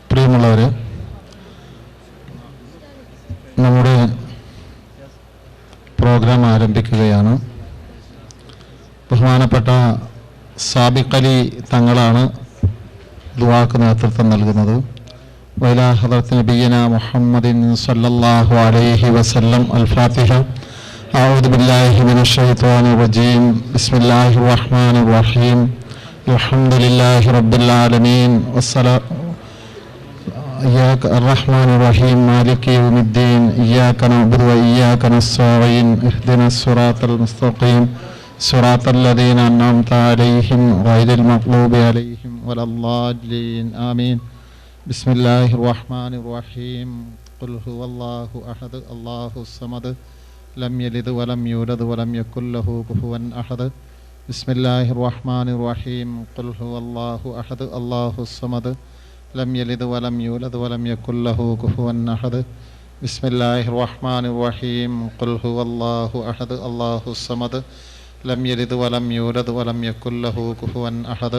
പ്രിയമുള്ളവരെ, നമ്മുടെ പ്രോഗ്രാം ആരംഭിക്കുകയാണ്. ബഹുമാനപ്പെട്ട സാബിഖ് അലി തങ്ങളാണ് ദുആക്ക് നേതൃത്വം നൽകുന്നത്. വഇലാ ഹദറത്ത് നബിയ്യനാ മുഹമ്മദിൻ സല്ലല്ലാഹു അലൈഹി വസല്ലം. അൽ-ഫാത്തിഹ. അഊദു ബില്ലാഹി മിനശ് ശൈത്വാനിർ റജീം. ബിസ്മില്ലാഹിർ റഹ്മാനിർ റഹീം. അൽഹംദുലില്ലാഹി റബ്ബിൽ ആലമീൻ. إياك الرحمن الرحيم مالك يوم الدين إياك نعبد وإياك نستعين اهدنا الصراط المستقيم صراط الذين أنعمت عليهم غير المغضوب عليهم ولا الضالين آمين. بسم الله الرحمن الرحيم. قل هو الله أحد الله الصمد لم يلد ولم يولد ولم يكن له كفوا أحد. بسم الله الرحمن الرحيم. قل هو الله أحد الله الصمد لم يلد ولم يولد ولم يكن له كفوا أحد. بسم الله الرحمن الرحيم. قل هو الله أحد الله الصمد لم يلد ولم يولد ولم يكن له كفوا أحد.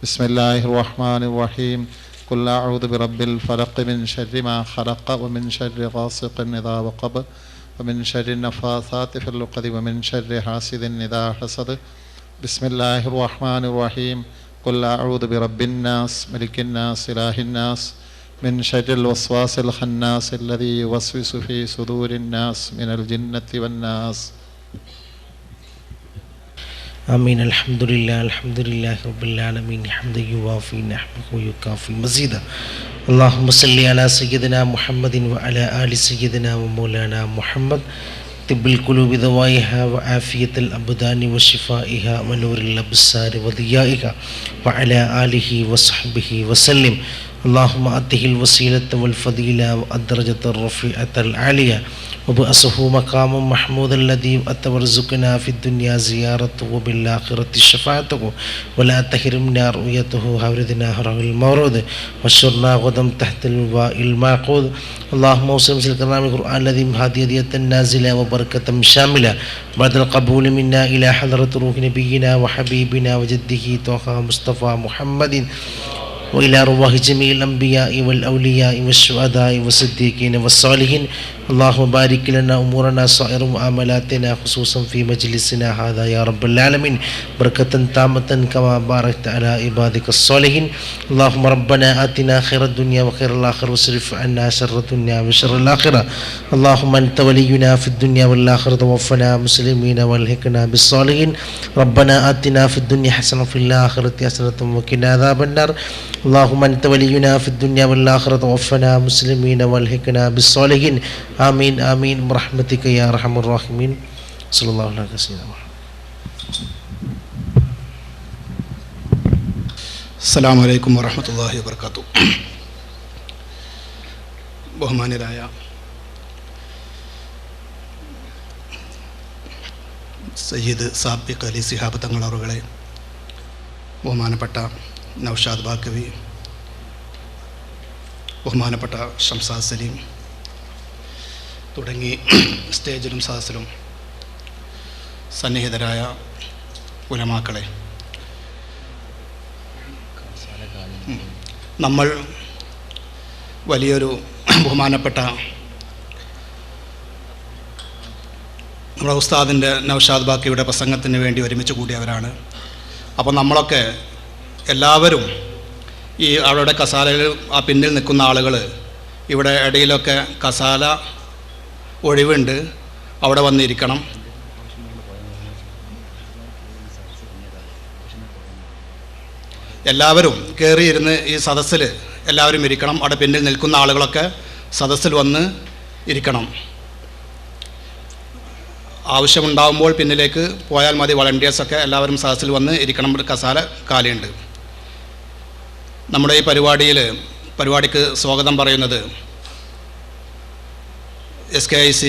بسم الله الرحمن الرحيم. قل أعوذ برب الفلق من شر ما خلق ومن شر غاسق إذا وقب ومن شر النفاثات في العقد ومن شر حاسد إذا حسد. بسم الله الرحمن الرحيم. قل أعوذ برب الناس ملك الناس إله الناس من شر الوسواس الخناس الذي يوسوس في صدور الناس من الجنة والناس. آمين. الحمد لله رب العالمين حمدا يوافي نعمه ويكافي مزيدا. اللهم صل على سيدنا محمد وعلى آل سيدنا ومولانا محمد طب القلوب دوائها وعافية الأبدان وشفائها ونور الأبصار وضيائها وعلى آله وصحبه وسلم. اللهم أته الوسيلة والفضيلة والدرجة الرفيعة العالية وبأسه مقام محمود الذي وارزقنا في الدنيا زيارته وبالآخرة شفاعته ولا تحرمنا رؤيته حوردنا هره المورود وشرنا غدم تحت اللواء المعقود. اللهم وسلم على الكرام القرآن الذي هدية النازلة وبركة شاملة بعد القبول منا إلى حضرة روح نبينا وحبيبنا وجده طه مصطفى محمد وإلى أرواح جميع الأنبياء والأولياء والشهداء والصديقين والصالحين. اللهم بارك لنا أمورنا سائر معاملاتنا خصوصا في مجلسنا هذا يا رب العالمين بركة تامة كما باركت على عبادك الصالحين. اللهم ربنا آتنا خير الدنيا وخير الآخرة واصرف عنا شر الدنيا وشر الآخرة. اللهم أنت ولينا في الدنيا والآخرة توفنا مسلمين والحقنا بالصالحين. ربنا آتنا في الدنيا حسنة وفي الآخرة حسنة وقنا عذاب النار. اللهم أنت ولينا في الدنيا والآخرة توفنا مسلمين والحقنا بالصالحين. آمين آمين برحمتك يا أرحم الراحمين. صلى الله عليه وسلم. അസ്സലാമു അലൈക്കും വറഹ്മത്തുള്ളാഹി വബറകാതുഹു. ബഹുമാന്യരായ സയ്യിദ് സാബിഖ് അലി ശിഹാബ് തങ്ങൾ അവറുകളെ, ബഹുമാനപ്പെട്ട നൗഷാദ് ബാക്കവി, ബഹുമാനപ്പെട്ട ഷംസാദ് സലീം തുടങ്ങി സ്റ്റേജിലും സദസ്സിലും സന്നിഹിതരായ ഉലമാക്കളെ, നമ്മൾ വലിയൊരു ബഹുമാനപ്പെട്ട നമ്മുടെ ഉസ്താദിൻ്റെ നൗഷാദ് ബാക്കിയുടെ പ്രസംഗത്തിന് വേണ്ടി ഒരുമിച്ച് കൂടിയവരാണ്. അപ്പോൾ നമ്മളൊക്കെ എല്ലാവരും ഈ അവരുടെ കസാലയിൽ ആ പിന്നിൽ നിൽക്കുന്ന ആളുകൾ ഇവിടെ ഇടയിലൊക്കെ കസാല ഒഴിവുണ്ട്, അവിടെ വന്നിരിക്കണം. എല്ലാവരും കയറിയിരുന്ന് ഈ സദസ്സിൽ എല്ലാവരും ഇരിക്കണം. അവിടെ പിന്നിൽ നിൽക്കുന്ന ആളുകളൊക്കെ സദസ്സിൽ വന്ന് ഇരിക്കണം. ആവശ്യമുണ്ടാകുമ്പോൾ പിന്നിലേക്ക് പോയാൽ മതി. വളണ്ടിയേഴ്സൊക്കെ എല്ലാവരും സദസ്സിൽ വന്ന് ഇരിക്കണം. ഒരു കസാല കാലിയുണ്ട്. നമ്മുടെ ഈ പരിപാടിക്ക് സ്വാഗതം പറയുന്നത് SKIC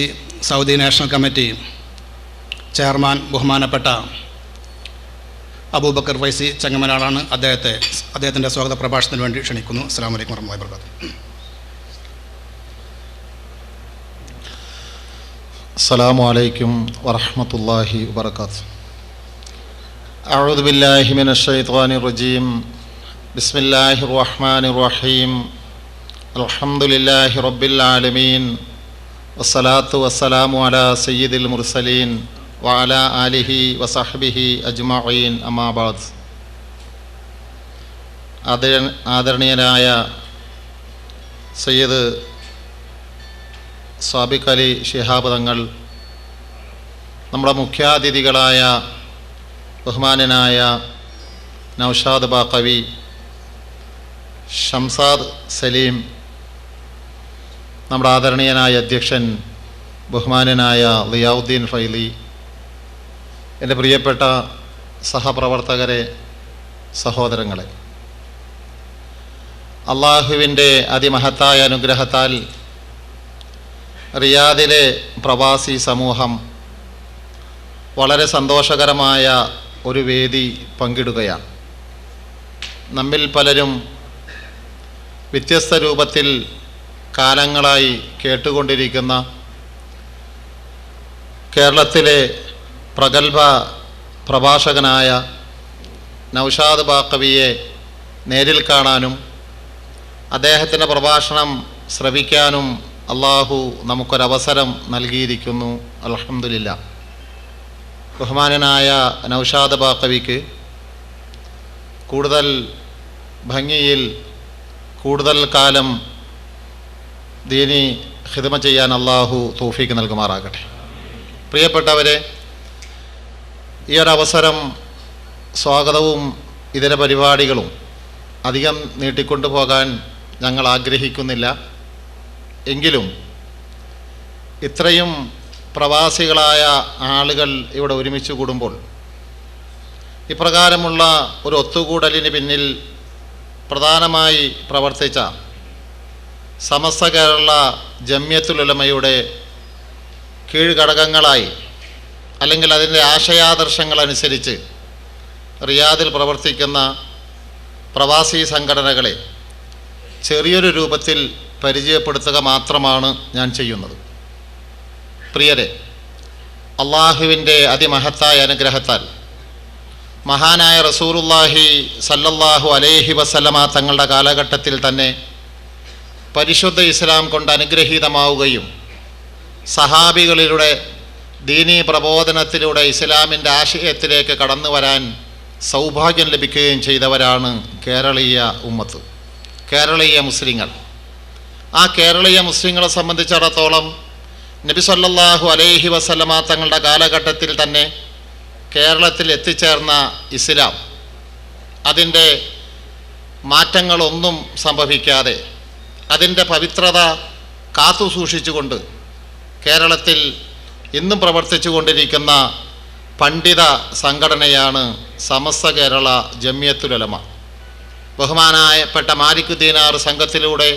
Saudi national committee chairman ബഹുമാനപ്പെട്ട അബൂബക്കർ ഫൈസി ചങ്ങമനാടാണ്. അദ്ദേഹത്തിൻ്റെ സ്വാഗത പ്രഭാഷണത്തിന് വേണ്ടി ക്ഷണിക്കുന്നു. അസ്സലാമു അലൈക്കും വറഹ്മത്തുള്ളാഹി വബറകാതുഹു. അസ്സലാമു അലൈക്കും വറഹ്മത്തുള്ളാഹി വബറകാതുഹു. അഊദു ബില്ലാഹി മിനശ് ശൈത്വാനിർ റജീം. ബിസ്മില്ലാഹിർ റഹ്മാനിർ റഹീം. അൽഹംദുലില്ലാഹി റബ്ബിൽ ആലമീൻ വസ്സലാത്തു വസ്സലാമു അലാ സയ്യിദിൽ മുർസലീൻ വഅലാ ആലിഹി വസഹ്ബിഹി അജ്മഈൻ അമ്മാ ബഅദ്. ആദരണീയനായ സയ്യിദ് സാബിഖ് അലി ശിഹാബ് തങ്ങൾ, നമ്മുടെ മുഖ്യാതിഥികളായ ബഹുമാനനായ നൗഷാദ് ബാഖവി, ഷംസാദ് സലീം, നമ്മുടെ ആദരണീയനായ അധ്യക്ഷൻ ബഹുമാനനായ ളിയാവുദ്ദീൻ ഫൈലി, എൻ്റെ പ്രിയപ്പെട്ട സഹപ്രവർത്തകരെ, സഹോദരങ്ങളെ, അള്ളാഹുവിൻ്റെ അതിമഹത്തായ അനുഗ്രഹത്താൽ റിയാദിലെ പ്രവാസി സമൂഹം വളരെ സന്തോഷകരമായ ഒരു വേദി പങ്കിടുകയാണ്. നമ്മിൽ പലരും വ്യത്യസ്ത രൂപത്തിൽ കാലങ്ങളായി കേട്ടുകൊണ്ടിരിക്കുന്ന കേരളത്തിലെ പ്രഗത്ഭ പ്രഭാഷകനായ നൗഷാദ് ബാഖവിയെ നേരിൽ കാണാനും അദ്ദേഹത്തിൻ്റെ പ്രഭാഷണം ശ്രവിക്കാനും അള്ളാഹു നമുക്കൊരവസരം നൽകിയിരിക്കുന്നു. അൽഹംദുലില്ലാ. ബഹുമാനനായ നൗഷാദ് ബാഖവിക്ക് കൂടുതൽ ഭംഗിയിൽ കൂടുതൽ കാലം ദീനി ഖിദ്മ ചെയ്യാൻ അള്ളാഹു തൗഫീഖ് നൽകുമാറാകട്ടെ. പ്രിയപ്പെട്ടവരെ, ഈ ഒരവസരം സ്വാഗതവും ഇതര പരിപാടികളും അധികം നീട്ടിക്കൊണ്ടു പോകാൻ ഞങ്ങൾ ആഗ്രഹിക്കുന്നില്ല. എങ്കിലും ഇത്രയും പ്രവാസികളായ ആളുകൾ ഇവിടെ ഒരുമിച്ച് കൂടുമ്പോൾ ഇപ്രകാരമുള്ള ഒരു ഒത്തുകൂടലിന് പിന്നിൽ പ്രധാനമായി പ്രവർത്തിച്ച സമസ്ത കേരള ജംഇയ്യത്തുൽ ഉലമയുടെ കീഴ്ഘടകങ്ങളായി അല്ലെങ്കിൽ അതിൻ്റെ ആശയാദർശങ്ങളനുസരിച്ച് റിയാദിൽ പ്രവർത്തിക്കുന്ന പ്രവാസി സംഘടനകളെ ചെറിയൊരു രൂപത്തിൽ പരിചയപ്പെടുത്തുക മാത്രമാണ് ഞാൻ ചെയ്യുന്നത്. പ്രിയരെ, അള്ളാഹുവിൻ്റെ അതിമഹത്തായ അനുഗ്രഹത്താൽ മഹാനായ റസൂലുള്ളാഹി സല്ലല്ലാഹു അലൈഹി വസല്ലമ തങ്ങളുടെ കാലഘട്ടത്തിൽ തന്നെ പരിശുദ്ധ ഇസ്ലാം കൊണ്ട് അനുഗ്രഹീതമാവുകയും സഹാബികളിലൂടെ ദീനീ പ്രബോധനത്തിലൂടെ ഇസ്ലാമിൻ്റെ ആശയത്തിലേക്ക് കടന്നു വരാൻ സൗഭാഗ്യം ലഭിക്കുകയും ചെയ്തവരാണ് കേരളീയ ഉമ്മത്ത്, കേരളീയ മുസ്ലിങ്ങൾ. ആ കേരളീയ മുസ്ലിങ്ങളെ സംബന്ധിച്ചിടത്തോളം നബി സല്ലല്ലാഹു അലൈഹി വസല്ലമ തങ്ങളുടെ കാലഘട്ടത്തിൽ തന്നെ കേരളത്തിൽ എത്തിച്ചേർന്ന ഇസ്ലാം അതിൻ്റെ മാറ്റങ്ങളൊന്നും സംഭവിക്കാതെ അതിൻ്റെ പവിത്രത കാത്തു സൂക്ഷിച്ചുകൊണ്ട് കേരളത്തിൽ ഇന്നും പ്രവർത്തിച്ചു കൊണ്ടിരിക്കുന്ന പണ്ഡിത സംഘടനയാണ് സമസ്ത കേരള ജംഇയ്യത്തുൽ ഉലമ. ബഹുമാനായപ്പെട്ട മാലിക് ദീനാർ സംഘത്തിലൂടെ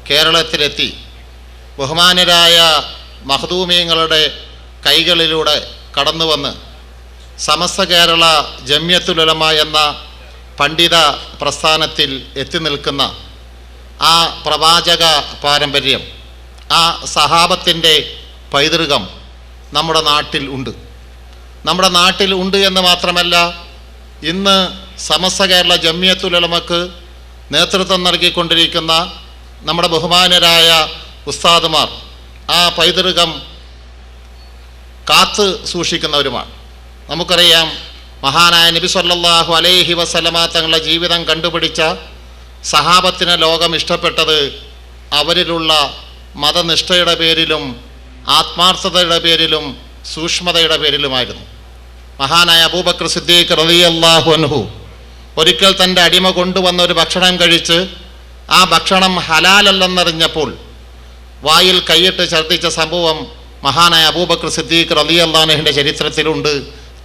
കേരളത്തിലെത്തി ബഹുമാനരായ മഖ്ദൂമീങ്ങളുടെ കൈകളിലൂടെ കടന്നു വന്ന് സമസ്ത കേരള ജംഇയ്യത്തുൽ ഉലമ എന്ന പണ്ഡിത പ്രസ്ഥാനത്തിൽ എത്തി നിൽക്കുന്ന ആ പ്രവാചക പാരമ്പര്യം, ആ സഹാബത്തിൻ്റെ പൈതൃകം നമ്മുടെ നാട്ടിൽ ഉണ്ട്. നമ്മുടെ നാട്ടിൽ ഉണ്ട് എന്ന് മാത്രമല്ല, ഇന്ന് സമസ്ത കേരള ജംഇയ്യത്തുൽ ഉലമക്ക് നേതൃത്വം നൽകിക്കൊണ്ടിരിക്കുന്ന നമ്മുടെ ബഹുമാനരായ ഉസ്താദുമാർ ആ പൈതൃകം കാത്ത് സൂക്ഷിക്കുന്നവരുമാണ്. നമുക്കറിയാം, മഹാനായ നബി സല്ലല്ലാഹു അലൈഹി വസല്ലമ തങ്ങളുടെ ജീവിതം കണ്ടുപിടിച്ച സഹാബത്തിനെ ലോകം ഇഷ്ടപ്പെട്ടത് അവരിലുള്ള മതനിഷ്ഠയുടെ പേരിലും ആത്മാർത്ഥതയുടെ പേരിലും സൂക്ഷ്മതയുടെ പേരിലുമായിരുന്നു. മഹാനായ അബൂബക്കർ സിദ്ദീഖ് റളിയല്ലാഹു അൻഹു ഒരിക്കൽ തൻ്റെ അടിമ കൊണ്ടുവന്ന ഒരു ഭക്ഷണം കഴിച്ച് ആ ഭക്ഷണം ഹലാലല്ലെന്നറിഞ്ഞപ്പോൾ വായിൽ കൈയിട്ട് ഛർദ്ദിച്ച സംഭവം മഹാനായ അബൂബക്കർ സിദ്ദീഖ് റളിയല്ലാഹു അൻഹുവിൻ്റെ ചരിത്രത്തിലുണ്ട്.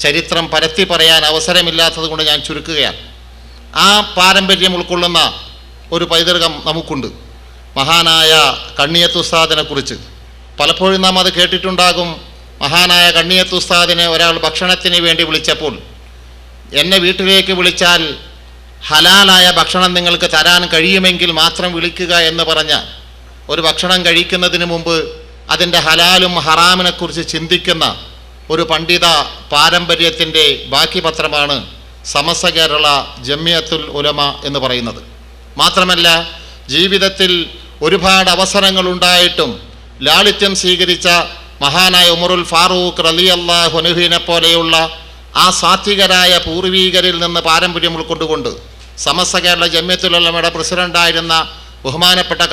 ചരിത്രം പരത്തി പറയാൻ അവസരമില്ലാത്തത് കൊണ്ട് ഞാൻ ചുരുക്കുകയാണ്. ആ പാരമ്പര്യം ഉൾക്കൊള്ളുന്ന ഒരു പൈതൃകം നമുക്കുണ്ട്. മഹാനായ കണ്ണിയത്ത് ഉസ്താദിനെ കുറിച്ച് പലപ്പോഴും നാം അത് കേട്ടിട്ടുണ്ടാകും. മഹാനായ കണ്ണിയത്ത് ഉസ്താദിനെ ഒരാൾ ഭക്ഷണത്തിന് വേണ്ടി വിളിച്ചപ്പോൾ, എന്നെ വീട്ടിലേക്ക് വിളിച്ചാൽ ഹലാലായ ഭക്ഷണം നിങ്ങൾക്ക് തരാൻ കഴിയുമെങ്കിൽ മാത്രം വിളിക്കുക എന്ന് പറഞ്ഞ ഒരു ഭക്ഷണം കഴിക്കുന്നതിന് മുമ്പ് അതിൻ്റെ ഹലാലും ഹറാമിനെക്കുറിച്ച് ചിന്തിക്കുന്ന ഒരു പണ്ഡിത പാരമ്പര്യത്തിൻ്റെ ബാക്കി പത്രമാണ് സമസ്ത കേരള ജംഇയ്യത്തുൽ ഉലമ എന്ന് പറയുന്നത്. മാത്രമല്ല, ജീവിതത്തിൽ ഒരുപാട് അവസരങ്ങളുണ്ടായിട്ടും ലാളിത്യം സ്വീകരിച്ച മഹാനായ ഉമറുൽ ഫാറൂഖ് റളിയല്ലാഹു അൻഹുവിനെ പോലെയുള്ള ആ സാത്വികരായ പൂർവീകരിൽ നിന്ന് പാരമ്പര്യം ഉൾക്കൊണ്ടുകൊണ്ട് സമസ്ത കേരള ജമിയത്തുൽ ഉലമയുടെ പ്രസിഡൻ്റായിരുന്ന ബഹുമാനപ്പെട്ട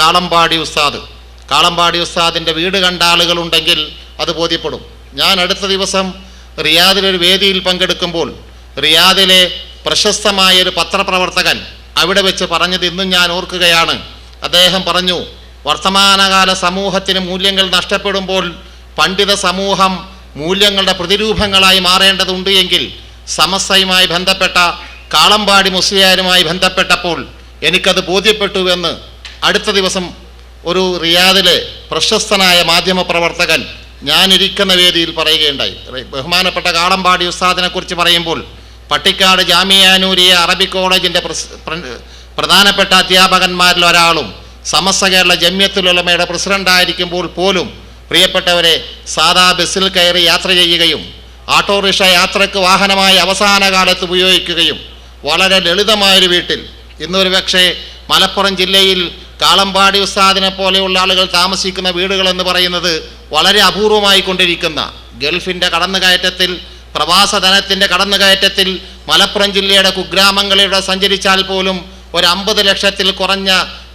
കാളമ്പാടി ഉസ്താദിൻ്റെ വീട് കണ്ട ആളുകളുണ്ടെങ്കിൽ അത് ബോധ്യപ്പെടും. ഞാൻ അടുത്ത ദിവസം റിയാദിലൊരു വേദിയിൽ പങ്കെടുക്കുമ്പോൾ റിയാദിലെ പ്രശസ്തമായൊരു പത്രപ്രവർത്തകൻ അവിടെ വെച്ച് പറഞ്ഞത് ഇന്നും ഞാൻ ഓർക്കുകയാണ്. അദ്ദേഹം പറഞ്ഞു, വർത്തമാനകാല സമൂഹത്തിന് മൂല്യങ്ങൾ നഷ്ടപ്പെടുമ്പോൾ പണ്ഡിത സമൂഹം മൂല്യങ്ങളുടെ പ്രതിരൂപങ്ങളായി മാറേണ്ടതുണ്ട് എങ്കിൽ സമസ്തയുമായി ബന്ധപ്പെട്ട കാളമ്പാടി മുസ്ലിയാരുമായി ബന്ധപ്പെട്ടപ്പോൾ എനിക്കത് ബോധ്യപ്പെട്ടുവെന്ന് അടുത്ത ദിവസം ഒരു റിയാദിലെ പ്രശസ്തനായ മാധ്യമപ്രവർത്തകൻ ഞാനിരിക്കുന്ന വേദിയിൽ പറയുകയുണ്ടായി. ബഹുമാനപ്പെട്ട കാളമ്പാടി ഉസ്താദിനെ കുറിച്ച് പറയുമ്പോൾ പട്ടിക്കാട് ജാമിയ നൂരിയ അറബി കോളേജിൻ്റെ പ്രധാനപ്പെട്ട അധ്യാപകന്മാരിൽ ഒരാളും സമസ്ത കേരള ജമിയത്തുൽ ഉലമയുടെ പ്രസിഡൻ്റായിരിക്കുമ്പോൾ പോലും പ്രിയപ്പെട്ടവരെ സാദാ ബസ്സിൽ കയറി യാത്ര ചെയ്യുകയും ഓട്ടോറിക്ഷ യാത്രയ്ക്ക് വാഹനമായി അവസാന കാലത്ത് ഉപയോഗിക്കുകയും വളരെ ലളിതമായൊരു വീട്ടിൽ ഇന്നൊരു പക്ഷേ മലപ്പുറം ജില്ലയിൽ കാളമ്പാടി ഉസ്താദിനെ പോലെയുള്ള ആളുകൾ താമസിക്കുന്ന വീടുകളെന്ന് പറയുന്നത് വളരെ അപൂർവമായി കൊണ്ടിരിക്കുന്ന ഗൾഫിൻ്റെ കടന്നുകയറ്റത്തിൽ പ്രവാസധനത്തിൻ്റെ കടന്നുകയറ്റത്തിൽ മലപ്പുറം ജില്ലയുടെ കുഗ്രാമങ്ങളിലൂടെ സഞ്ചരിച്ചാൽ പോലും ഒരു 50 ലക്ഷത്തിൽ കുറഞ്ഞ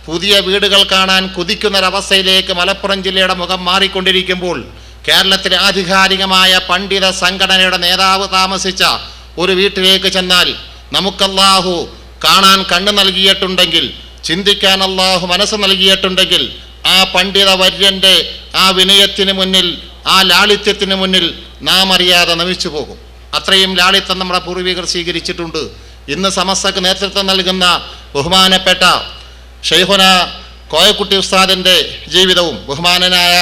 പുതിയ വീടുകൾ കാണാൻ കുതിക്കുന്നൊരവസ്ഥയിലേക്ക് മലപ്പുറം ജില്ലയുടെ മുഖം മാറിക്കൊണ്ടിരിക്കുമ്പോൾ കേരളത്തിലെ ആധികാരികമായ പണ്ഡിത സംഘടനയുടെ നേതാവ് താമസിച്ച ഒരു വീട്ടിലേക്ക് ചെന്നാൽ നമുക്കല്ലാഹു കാണാൻ കണ്ണ് നൽകിയിട്ടുണ്ടെങ്കിൽ, ചിന്തിക്കാൻ അല്ലാഹു മനസ്സ് നൽകിയിട്ടുണ്ടെങ്കിൽ ആ പണ്ഡിത വര്യൻ്റെ ആ വിനയത്തിന് മുന്നിൽ, ആ ലാളിത്യത്തിന് മുന്നിൽ നാം അറിയാതെ നമിച്ചു പോകും. അത്രയും ലാളിത്യം നമ്മുടെ പൂർവികർ സ്വീകരിച്ചിട്ടുണ്ട്. ഇന്ന് സമസ്തക്ക് നേതൃത്വം നൽകുന്ന ബഹുമാനപ്പെട്ട ഷെയ്ഖുന കോയക്കുട്ടി ഉസ്താദിൻ്റെ ജീവിതവും ബഹുമാനനായ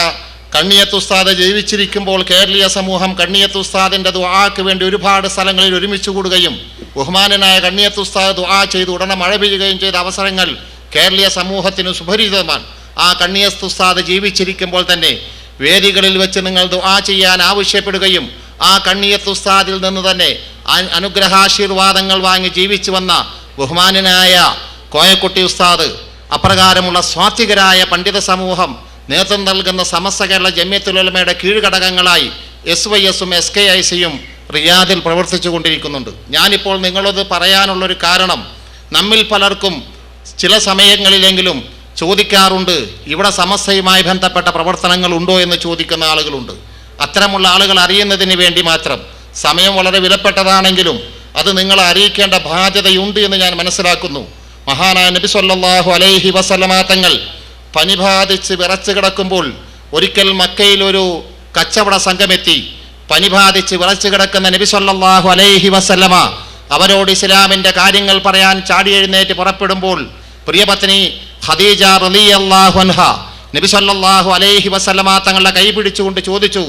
കണ്ണിയത്ത് ഉസ്താദ് ജീവിച്ചിരിക്കുമ്പോൾ കേരളീയ സമൂഹം കണ്ണിയത്ത് ഉസ്താദിൻ്റെ ദുആക്ക് വേണ്ടി ഒരുപാട് സ്ഥലങ്ങളിൽ ഒരുമിച്ച് കൂടുകയും ബഹുമാനനായ കണ്ണിയത്ത് ഉസ്താദ് ദുആ ചെയ്ത് ഉടനെ മഴ പെയ്യുകയും ചെയ്ത അവസരങ്ങൾ കേരളീയ സമൂഹത്തിന് സുപരിചിതമാണ്. ആ കണ്ണിയത്ത് ഉസ്താദ് ജീവിച്ചിരിക്കുമ്പോൾ തന്നെ വേദികളിൽ വെച്ച് നിങ്ങൾ ദുആ ചെയ്യാൻ ആവശ്യപ്പെടുകയും ആ കണ്ണിയത്ത് ഉസ്താദിൽ നിന്ന് തന്നെ അനുഗ്രഹാശീർവാദങ്ങൾ വാങ്ങി ജീവിച്ചു വന്ന ബഹുമാനനായ കോയക്കുട്ടി ഉസ്താദ് അപ്രകാരമുള്ള സ്വാത്വികരായ പണ്ഡിത സമൂഹം നേതൃത്വം നൽകുന്ന സമസ്ത കേരള ജമിയത്തുൽ ഉലമയുടെ കീഴ്ഘടകങ്ങളായി SYS-ഉം SKIC-യും റിയാദിൽ പ്രവർത്തിച്ചു കൊണ്ടിരിക്കുന്നുണ്ട്. ഞാനിപ്പോൾ നിങ്ങളത് പറയാനുള്ളൊരു കാരണം, നമ്മിൽ പലർക്കും ചില സമയങ്ങളിലെങ്കിലും ചോദിക്കാറുണ്ട്, ഇവിടെ സമസ്തയുമായി ബന്ധപ്പെട്ട പ്രവർത്തനങ്ങൾ ഉണ്ടോ എന്ന് ചോദിക്കുന്ന ആളുകളുണ്ട്. അത്തരമുള്ള ആളുകൾ അറിയുന്നതിന് വേണ്ടി മാത്രം, സമയം വളരെ വിലപ്പെട്ടതാണെങ്കിലും അത് നിങ്ങളെ അറിയിക്കേണ്ട ബാധ്യതയുണ്ട് എന്ന് ഞാൻ മനസ്സിലാക്കുന്നു. മഹാനായ നബി സല്ലല്ലാഹു അലൈഹി വസല്ലമ തങ്ങൾ പനി ബാധിച്ച് വിറച്ചു കിടക്കുമ്പോൾ ഒരിക്കൽ മക്കയിൽ ഒരു കച്ചവട സംഘമെത്തി. പനി ബാധിച്ച് വിറച്ചു കിടക്കുന്ന നബി സല്ലല്ലാഹു അലൈഹി വസല്ലമ അവരോട് ഇസ്ലാമിൻ്റെ കാര്യങ്ങൾ പറയാൻ ചാടി എഴുന്നേറ്റ് പുറപ്പെടുമ്പോൾ പ്രിയപത്നി ഖദീജ റളിയല്ലാഹു അൻഹ നബി സല്ലല്ലാഹു അലൈഹി വസല്ലമ തങ്ങളുടെ കൈ പിടിച്ചുകൊണ്ട് ചോദിച്ചു,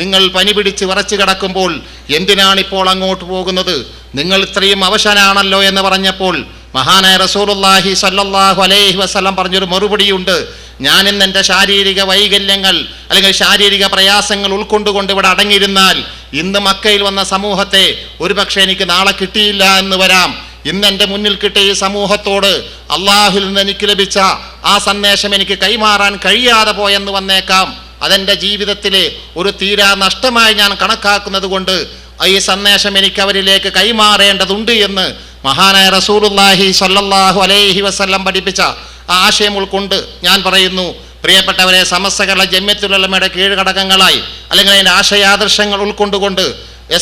നിങ്ങൾ പനി പിടിച്ച് വിറച്ചു കിടക്കുമ്പോൾ എന്തിനാണിപ്പോൾ അങ്ങോട്ട് പോകുന്നത്? നിങ്ങൾ ഇത്രയും അവശനാണല്ലോ എന്ന് പറഞ്ഞപ്പോൾ മഹാനായ റസൂലുള്ളാഹി സ്വല്ലല്ലാഹു അലൈഹി വസല്ലം പറഞ്ഞൊരു മറുപടിയുണ്ട്, ഞാനിന്ന് എൻ്റെ ശാരീരിക വൈകല്യങ്ങൾ അല്ലെങ്കിൽ ശാരീരിക പ്രയാസങ്ങൾ ഉൾക്കൊണ്ടുകൊണ്ട് ഇവിടെ അടങ്ങിയിരുന്നാൽ ഇന്ന് മക്കയിൽ വന്ന സമൂഹത്തെ ഒരുപക്ഷെ എനിക്ക് നാളെ കിട്ടിയില്ല എന്ന് വരാം. ഇന്ന് എൻ്റെ മുന്നിൽ കിട്ടിയ ഈ സമൂഹത്തോട് അള്ളാഹുവിൽ നിന്ന് എനിക്ക് ലഭിച്ച ആ സന്ദേശം എനിക്ക് കൈമാറാൻ കഴിയാതെ പോയെന്ന് വന്നേക്കാം. അതെൻ്റെ ജീവിതത്തിലെ ഒരു തീരാ നഷ്ടമായി ഞാൻ കണക്കാക്കുന്നത് കൊണ്ട് ഈ സന്ദേശം എനിക്ക് അവരിലേക്ക് കൈമാറേണ്ടതുണ്ട് എന്ന് മഹാനായ റസൂലുള്ളാഹി സ്വല്ലല്ലാഹു അലൈഹി വസല്ലം പഠിപ്പിച്ച ആ ആശയം ഉൾക്കൊണ്ട് ഞാൻ പറയുന്നു, പ്രിയപ്പെട്ടവരെ, സമസ്ത കേരള ജമിയത്തുൽ ഉലമയുടെ കീഴ്ഘടകങ്ങളായി അല്ലെങ്കിൽ അതിൻ്റെ ആശയാദർശങ്ങൾ ഉൾക്കൊണ്ടുകൊണ്ട്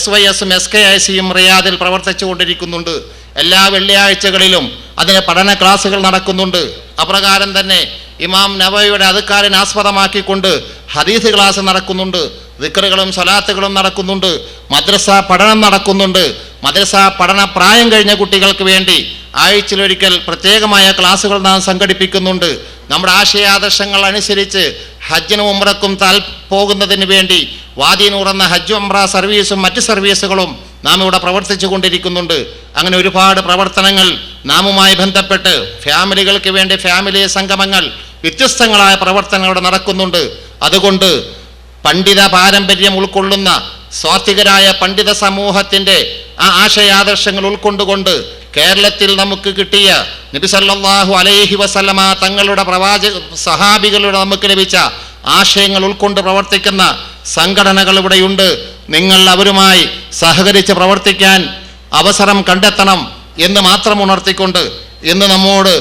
SYS-ഉം SKIC-യും റിയാദിൽ പ്രവർത്തിച്ചു കൊണ്ടിരിക്കുന്നുണ്ട്. എല്ലാ വെള്ളിയാഴ്ചകളിലും അതിന് പഠന ക്ലാസ്സുകൾ നടക്കുന്നുണ്ട്. അപ്രകാരം തന്നെ ഇമാം നവവിയുടെ അദ്കാറിനെ ആസ്പദമാക്കിക്കൊണ്ട് ഹദീസ് ക്ലാസ് നടക്കുന്നുണ്ട്, ദിക്റുകളും സ്വലാത്തുകളും നടക്കുന്നുണ്ട്, മദ്രസ പഠനം നടക്കുന്നുണ്ട്. മദ്രസ പഠന പ്രായം കഴിഞ്ഞ കുട്ടികൾക്ക് വേണ്ടി ആഴ്ചയിലൊരിക്കൽ പ്രത്യേകമായ ക്ലാസ്സുകൾ നാം സംഘടിപ്പിക്കുന്നുണ്ട്. നമ്മുടെ ആശയാദർശങ്ങൾ അനുസരിച്ച് ഹജ്ജിനും ഉംറക്കും പോകുന്നതിന് വേണ്ടി വാദിനൂർ എന്ന ഹജ്ജ് ഉംറ സർവീസും മറ്റ് സർവീസുകളും നാം ഇവിടെ പ്രവർത്തിച്ചു കൊണ്ടിരിക്കുന്നുണ്ട്. അങ്ങനെ ഒരുപാട് പ്രവർത്തനങ്ങൾ നാമുമായി ബന്ധപ്പെട്ട് ഫാമിലികൾക്ക് വേണ്ടി ഫാമിലി സംഗമങ്ങൾ, വ്യത്യസ്തങ്ങളായ പ്രവർത്തനങ്ങൾ ഇവിടെ നടക്കുന്നുണ്ട്. അതുകൊണ്ട് പണ്ഡിത പാരമ്പര്യം ഉൾക്കൊള്ളുന്ന സ്വാത്വികരായ പണ്ഡിത സമൂഹത്തിൻ്റെ ആ ആശയാദർശങ്ങൾ ഉൾക്കൊണ്ടുകൊണ്ട് കേരളത്തിൽ നമുക്ക് കിട്ടിയ നബി സല്ലല്ലാഹു അലൈഹി വസല്ലമ തങ്ങളുടെ സഹാബികളുടെ നമുക്ക് ലഭിച്ച ആശയങ്ങൾ ഉൾക്കൊണ്ട് പ്രവർത്തിക്കുന്ന സംഘടനകൾ ഇവിടെയുണ്ട്. നിങ്ങൾ അവരുമായി സഹകരിച്ച് പ്രവർത്തിക്കാൻ അവസരം കണ്ടെത്തണം എന്ന് മാത്രം ഉണർത്തിക്കൊണ്ട് ഇന്ന് നമ്മോട്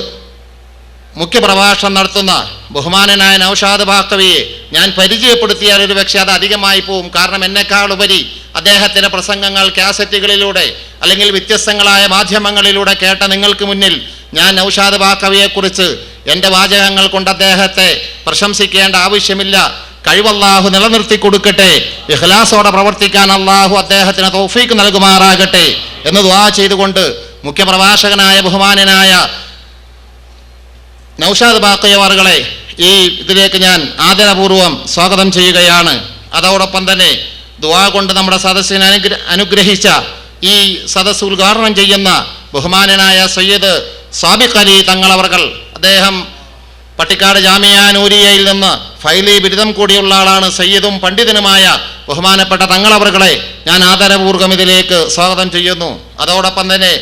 മുഖ്യപ്രഭാഷണം നടത്തുന്ന ബഹുമാനനായ നൗഷാദ് ബാക്കവിയെ ഞാൻ പരിചയപ്പെടുത്തിയാൽ ഒരു പക്ഷേ അത് അധികമായി പോവും. കാരണം എന്നെക്കാൾ ഉപരി അദ്ദേഹത്തിൻ്റെ പ്രസംഗങ്ങൾ കാസറ്റുകളിലൂടെ അല്ലെങ്കിൽ വ്യത്യസ്തങ്ങളായ മാധ്യമങ്ങളിലൂടെ കേട്ട നിങ്ങൾക്ക് മുന്നിൽ ഞാൻ നൗഷാദ് ബാക്കവിയെക്കുറിച്ച് എൻ്റെ വാചകങ്ങൾ കൊണ്ട് അദ്ദേഹത്തെ പ്രശംസിക്കേണ്ട ആവശ്യമില്ല. കഴിവല്ലാഹു നിലനിർത്തി കൊടുക്കട്ടെ, ഇഖ്ലാസോടെ പ്രവർത്തിക്കാൻ അല്ലാഹു അദ്ദേഹത്തിന് തൗഫീക്ക് നൽകുമാറാകട്ടെ എന്ന് ദുആ ചെയ്തുകൊണ്ട് മുഖ്യപ്രഭാഷകനായ ബഹുമാനനായ നൗഷാദ് ബാക്കവിയെ ഈ ഇതിലേക്ക് ഞാൻ ആദരപൂർവ്വം സ്വാഗതം ചെയ്യുകയാണ്. അതോടൊപ്പം തന്നെ ദുആ കൊണ്ട് നമ്മുടെ സദസ്സിനെ അനുഗ്രഹിച്ച ഈ സദസ്സ് ഉദ്ഘാടനം ചെയ്യുന്ന ബഹുമാനനായ സയ്യിദ് സാബിഖ് അലി തങ്ങളവർകൾ, അദ്ദേഹം പട്ടിക്കാട് ജാമിയ നൂരിയയിൽ നിന്ന് ഫൈലി ബിരുദം കൂടിയുള്ള ആളാണ്. സയ്യിദും പണ്ഡിതനുമായ ബഹുമാനപ്പെട്ട തങ്ങളവർകളെ ഞാൻ ആദരപൂർവ്വം ഇതിലേക്ക് സ്വാഗതം ചെയ്യുന്നു. അതോടൊപ്പം തന്നെ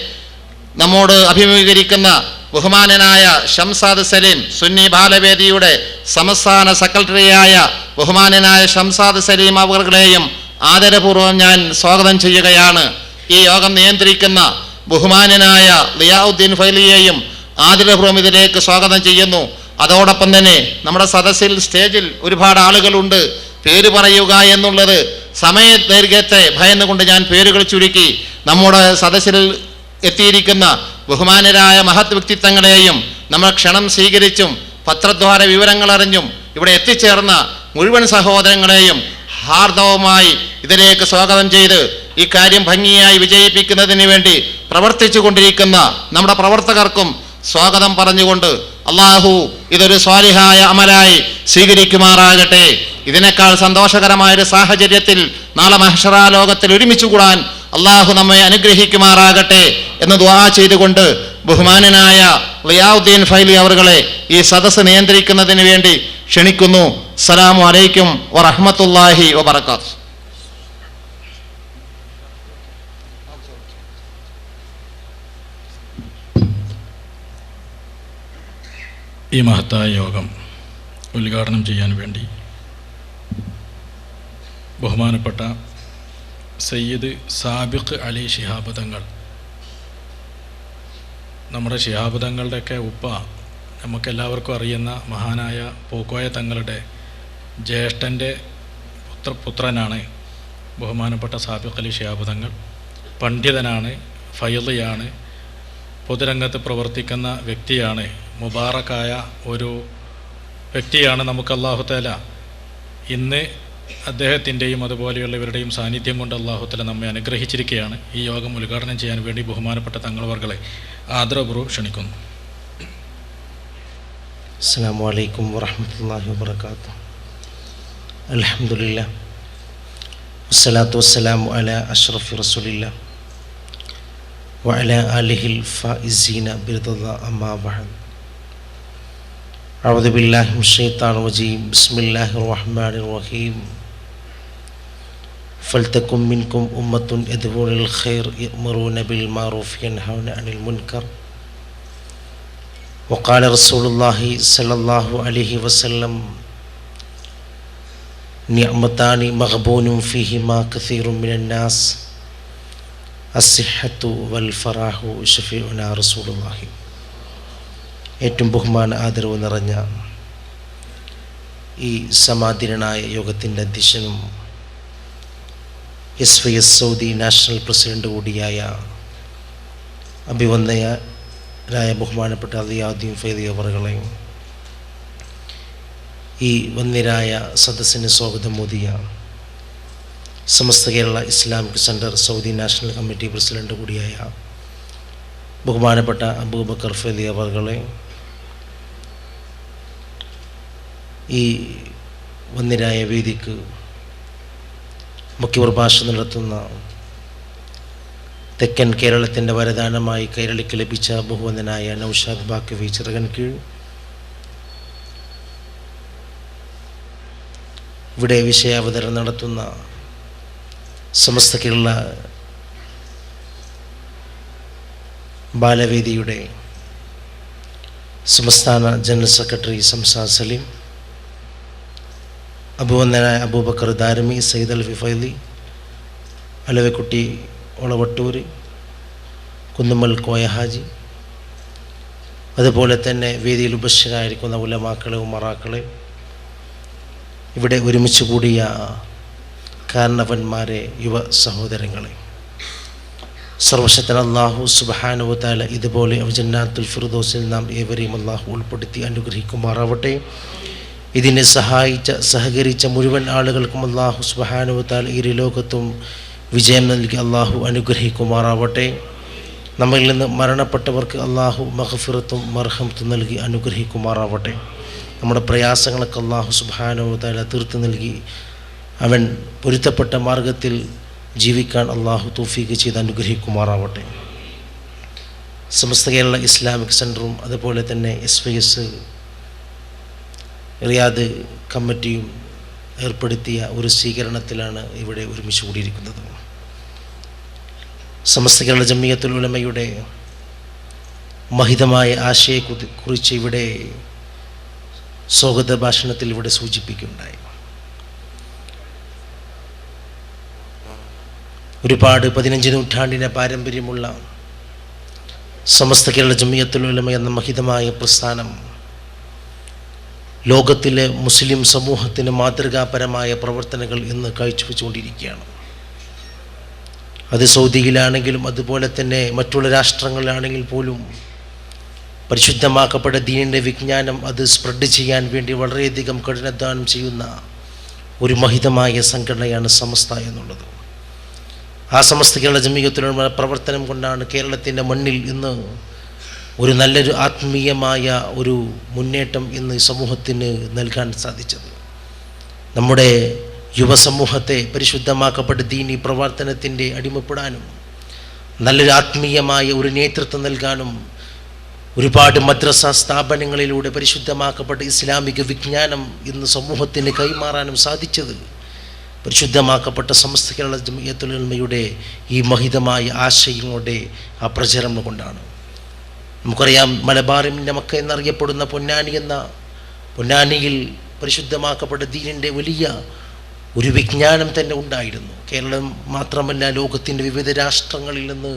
നമ്മോട് അഭിമുഖീകരിക്കുന്ന ബഹുമാനനായ ഷംസാദ് സലീം, സുന്നി ബാലവേദിയുടെ സംസ്ഥാന സെക്രട്ടറിയായ ബഹുമാനനായ ഷംസാദ് സലീം അവർകളെയും ആദരപൂർവ്വം ഞാൻ സ്വാഗതം ചെയ്യുകയാണ്. ഈ യോഗം നിയന്ത്രിക്കുന്ന ബഹുമാനനായ ലിയാഉദ്ദീൻ ഫൈലിയെയും ആദരപൂർവ്വം ഇതിലേക്ക് സ്വാഗതം ചെയ്യുന്നു. അതോടൊപ്പം തന്നെ നമ്മുടെ സദസ്സിൽ സ്റ്റേജിൽ ഒരുപാട് ആളുകളുണ്ട്. പേര് പറയുക എന്നുള്ളത് സമയദൈർഘ്യത്തെ ഭയന്നുകൊണ്ട് ഞാൻ പേരുകൾ ചുരുക്കി. നമ്മുടെ സദസ്സിൽ എത്തിയിരിക്കുന്ന ബഹുമാനരായ മഹത് വ്യക്തിത്വങ്ങളെയും നമ്മൾ ക്ഷണം സ്വീകരിച്ചും പത്രദ്വാര വിവരങ്ങൾ അറിഞ്ഞും ഇവിടെ എത്തിച്ചേർന്ന മുഴുവൻ സഹോദരങ്ങളെയും ഹാർദവമായി ഇതിലേക്ക് സ്വാഗതം ചെയ്ത് ഈ കാര്യം ഭംഗിയായി വിജയിപ്പിക്കുന്നതിന് വേണ്ടി പ്രവർത്തിച്ചു കൊണ്ടിരിക്കുന്ന നമ്മുടെ പ്രവർത്തകർക്കും സ്വാഗതം പറഞ്ഞുകൊണ്ട് അള്ളാഹു ഇതൊരു സ്വാലിഹായ അമലായി സ്വീകരിക്കുമാറാകട്ടെ. ഇതിനേക്കാൾ സന്തോഷകരമായൊരു സാഹചര്യത്തിൽ നാളെ മഹ്ശറ ലോകത്തിൽ ഒരുമിച്ച് കൂടാൻ അള്ളാഹു നമ്മെ അനുഗ്രഹിക്കുമാറാകട്ടെ എന്ന് ദുആ ചെയ്തുകൊണ്ട് ബഹുമാനനായ ലിയാഉദ്ദീൻ ഫൈലി അവർകളെ ഈ സദസ്സ് നിയന്ത്രിക്കുന്നതിന് വേണ്ടി ക്ഷണിക്കുന്നു. അസ്സലാമു അലൈക്കും വറഹ്മത്തുള്ളാഹി വബറകാതുഹു. ഈ മഹത്തായ യോഗം ഉദ്ഘാടനം ചെയ്യാൻ വേണ്ടി ബഹുമാനപ്പെട്ട സയ്യിദ് സാബിഖ് അലി ശിഹാബ് തങ്ങൾ, നമ്മുടെ ശിഹാബ് തങ്ങളുടെയൊക്കെ ഉപ്പ നമുക്കെല്ലാവർക്കും അറിയുന്ന മഹാനായ പൂക്കോയ തങ്ങളുടെ ജ്യേഷ്ഠൻ്റെ പുത്രനാണ് ബഹുമാനപ്പെട്ട സാബിഖ് അലി ശിഹാബ് തങ്ങൾ. പണ്ഡിതനാണ്, ഫൈളിയാണ്, പൊതുരംഗത്ത് പ്രവർത്തിക്കുന്ന വ്യക്തിയാണ്, മുബാറക്കായ ഒരു വ്യക്തിയാണ്. നമുക്ക് അല്ലാഹു തആല ഇന്ന് അദ്ദേഹത്തിൻ്റെയും അതുപോലെയുള്ളവരുടെയും സാന്നിധ്യം കൊണ്ട് അല്ലാഹു തആല നമ്മെ അനുഗ്രഹിച്ചിരിക്കുകയാണ്. ഈ യോഗം ഉദ്ഘാടനം ചെയ്യാൻ വേണ്ടി ബഹുമാനപ്പെട്ട തങ്ങളവർകളെ ആദരപൂർവ്വം ക്ഷണിക്കുന്നു. അസ്സലാമു അലൈക്കും വറഹ്മത്തുള്ളാഹി വബറകാതുഹു. അൽഹംദുലില്ലാഹ് വസ്സലാത്തു വസ്സലാമു അലാ അഷ്റഫി റസൂലില്ലാഹ് വഅലാ ആലിഹിൽ ഫായിസീന ബിറിദല്ലാഹി അമ്മാ ബഅദ്. അഊദു ബില്ലാഹി മിനശ് ശൈത്വാനിർ റജീം. ബിസ്മില്ലാഹിർ റഹ്മാനിർ റഹീം. ഫൽതകും മിൻകും ഉമ്മത്തുൻ യദ്ഊന ഇലൽ ഖൈർ യഅ്മുറൂന ബിൽ മഅറൂഫ് യൻഹൗന അനിൽ മുൻകർ. വഖാല റസൂലുള്ളാഹി സ്വല്ലല്ലാഹു അലൈഹി വസല്ലം നിഅമതാനി മഗ്ബൂനും ഫീഹിമാ കസീറുൻ മിനൻ നാസ് അസ്സിഹ്ഹത്തു വൽ ഫറാഹു ശഫീഉനാ റസൂലുള്ളാഹി. ഏറ്റവും ബഹുമാന ആദരവ് നിറഞ്ഞ ഈ സമാധിരനായ യോഗത്തിൻ്റെ അധ്യക്ഷനും SYS സൗദി നാഷണൽ പ്രസിഡന്റ് കൂടിയായ അഭിവന്ദനായ ബഹുമാനപ്പെട്ട ലിയാഉദ്ദീൻ ഫൈലി അവറുകളെ, ഈ വന്ദ്യരായ സദസ്സിന് സ്വാഗതം മോദിയ Samastha Kerala Islamic centre Saudi national committee president കൂടിയായ ബഹുമാനപ്പെട്ട അബൂബക്കർ ഫൈലി അവറുകളെ, ഈ വന്ദ്യരായ വേദിക്ക് മുഖ്യപ്രഭാഷണം നടത്തുന്ന തെക്കൻ കേരളത്തിൻ്റെ വരദാനമായി കൈരളിക്ക് ലഭിച്ച ബഹുവന്ദനായ നൗഷാദ് ബാക്കവി ചിറകൻകീഴ്, ഇവിടെ വിഷയാവതരണം നടത്തുന്ന സമസ്ത കേരള ബാലവേദിയുടെ സംസ്ഥാന ജനറൽ സെക്രട്ടറി സംസാദ് സലീം, അഭിവന്ദനായ അബൂബക്കർ ദാരമി, സയ്യിദ് അൽഫി ഫൈലി, അലവക്കുട്ടി ഒളവട്ടൂര്, കുന്നുമ്മൽ കോയ ഹാജി, അതുപോലെ തന്നെ വേദിയിൽ ഉപസ്ഥരായിരിക്കുന്ന ഉലമാക്കളെ, ഉമറാക്കളെ, ഇവിടെ ഒരുമിച്ച് കൂടിയ കാരണവന്മാരെ, യുവ സഹോദരങ്ങളെ, സർവശക്തൻ അല്ലാഹു സുബ്ഹാനഹു വ തആല ഇതുപോലെ ജന്നാത്തുൽ ഫിർദൗസിൽ നാം ഏവരെയും അല്ലാഹു ഉൾപ്പെടുത്തി അനുഗ്രഹിക്കുമാറാവട്ടെ. ഇതിനെ സഹകരിച്ച മുഴുവൻ ആളുകൾക്കും അല്ലാഹു സുബ്ഹാനഹു വ തആല ഇരു ലോകത്തും വിജയം നൽകി അല്ലാഹു അനുഗ്രഹിക്കുമാറാവട്ടെ. നമ്മിൽ നിന്ന് മരണപ്പെട്ടവർക്ക് അല്ലാഹു മഗ്ഫിറത്തും മർഹമത്തും നൽകി അനുഗ്രഹിക്കുമാറാവട്ടെ. നമ്മുടെ പ്രയാസങ്ങളൊക്കെ അല്ലാഹു സുബ്ഹാനഹു വ തആല തീർത്ത് നൽകി അവൻ പൊരുത്തപ്പെട്ട മാർഗത്തിൽ ജീവിക്കാൻ അല്ലാഹു തൗഫീഖ് ചെയ്ത് അനുഗ്രഹിക്കുമാറാവട്ടെ. സമസ്ത കേരള ഇസ്ലാമിക് സെൻറ്ററും അതുപോലെ തന്നെ SYS റിയാദ് കമ്മിറ്റിയും ഏർപ്പെടുത്തിയ ഒരു സ്വീകരണത്തിലാണ് ഇവിടെ ഒരുമിച്ച് കൂടിയിരിക്കുന്നത്. സമസ്ത കേരള ജമിയത്തുൽ ഉലമയുടെ മഹിതമായ ആശയക്കുറിച്ച് ഇവിടെ സ്വാഗത ഭാഷണത്തിൽ ഇവിടെ സൂചിപ്പിക്കുകയുണ്ടായി. ഒരുപാട് 15 നൂറ്റാണ്ടിൻ്റെ പാരമ്പര്യമുള്ള സമസ്ത കേരള ജമിയത്തുൽ ഉലമ എന്ന മഹിതമായ പ്രസ്ഥാനം ലോകത്തിലെ മുസ്ലിം സമൂഹത്തിന് മാതൃകാപരമായ പ്രവർത്തനങ്ങൾ ഇന്ന് കാഴ്ചവെച്ചുകൊണ്ടിരിക്കുകയാണ്. അത് സൗദിയിലാണെങ്കിലും അതുപോലെ തന്നെ മറ്റുള്ള രാഷ്ട്രങ്ങളിലാണെങ്കിൽ പോലും പരിശുദ്ധമാക്കപ്പെട്ട ദീനിൻ്റെ വിജ്ഞാനം അത് സ്പ്രെഡ് ചെയ്യാൻ വേണ്ടി വളരെയധികം കഠിനാധ്വാനം ചെയ്യുന്ന ഒരു മഹിതമായ സംഘടനയാണ് സമസ്ത എന്നുള്ളത്. ആ സമസ്ത കേരള ജമിയത്തുൽ പ്രവർത്തനം കൊണ്ടാണ് കേരളത്തിൻ്റെ മണ്ണിൽ ഇന്ന് ഒരു നല്ലൊരു ആത്മീയമായ ഒരു മുന്നേറ്റം ഇന്ന് സമൂഹത്തിന് നൽകാൻ സാധിച്ചത്. നമ്മുടെ യുവസമൂഹത്തെ പരിശുദ്ധമാക്കപ്പെട്ട ദീനി പ്രവർത്തനത്തിൻ്റെ അടിമപ്പെടാനും നല്ലൊരു ആത്മീയമായ ഒരു നേതൃത്വം നൽകാനും ഒരുപാട് മദ്രസ സ്ഥാപനങ്ങളിലൂടെ പരിശുദ്ധമാക്കപ്പെട്ട ഇസ്ലാമിക വിജ്ഞാനം ഇന്ന് സമൂഹത്തിന് കൈമാറാനും സാധിച്ചത് പരിശുദ്ധമാക്കപ്പെട്ട സമസ്ത കേരള ജമിയത്തുൽ ഉലമയുടെ ഈ മഹിതമായ ആശയങ്ങളുടെ ആ പ്രചരണം കൊണ്ടാണ്. നമുക്കറിയാം, മലബാറിൻ്റെ മക്ക എന്നറിയപ്പെടുന്ന പൊന്നാനിയിൽ പരിശുദ്ധമാക്കപ്പെട്ട ദീനിൻ്റെ വലിയ ഒരു വിജ്ഞാനം തന്നെ ഉണ്ടായിരുന്നു. കേരളം മാത്രമല്ല, ലോകത്തിൻ്റെ വിവിധ രാഷ്ട്രങ്ങളിൽ നിന്ന്,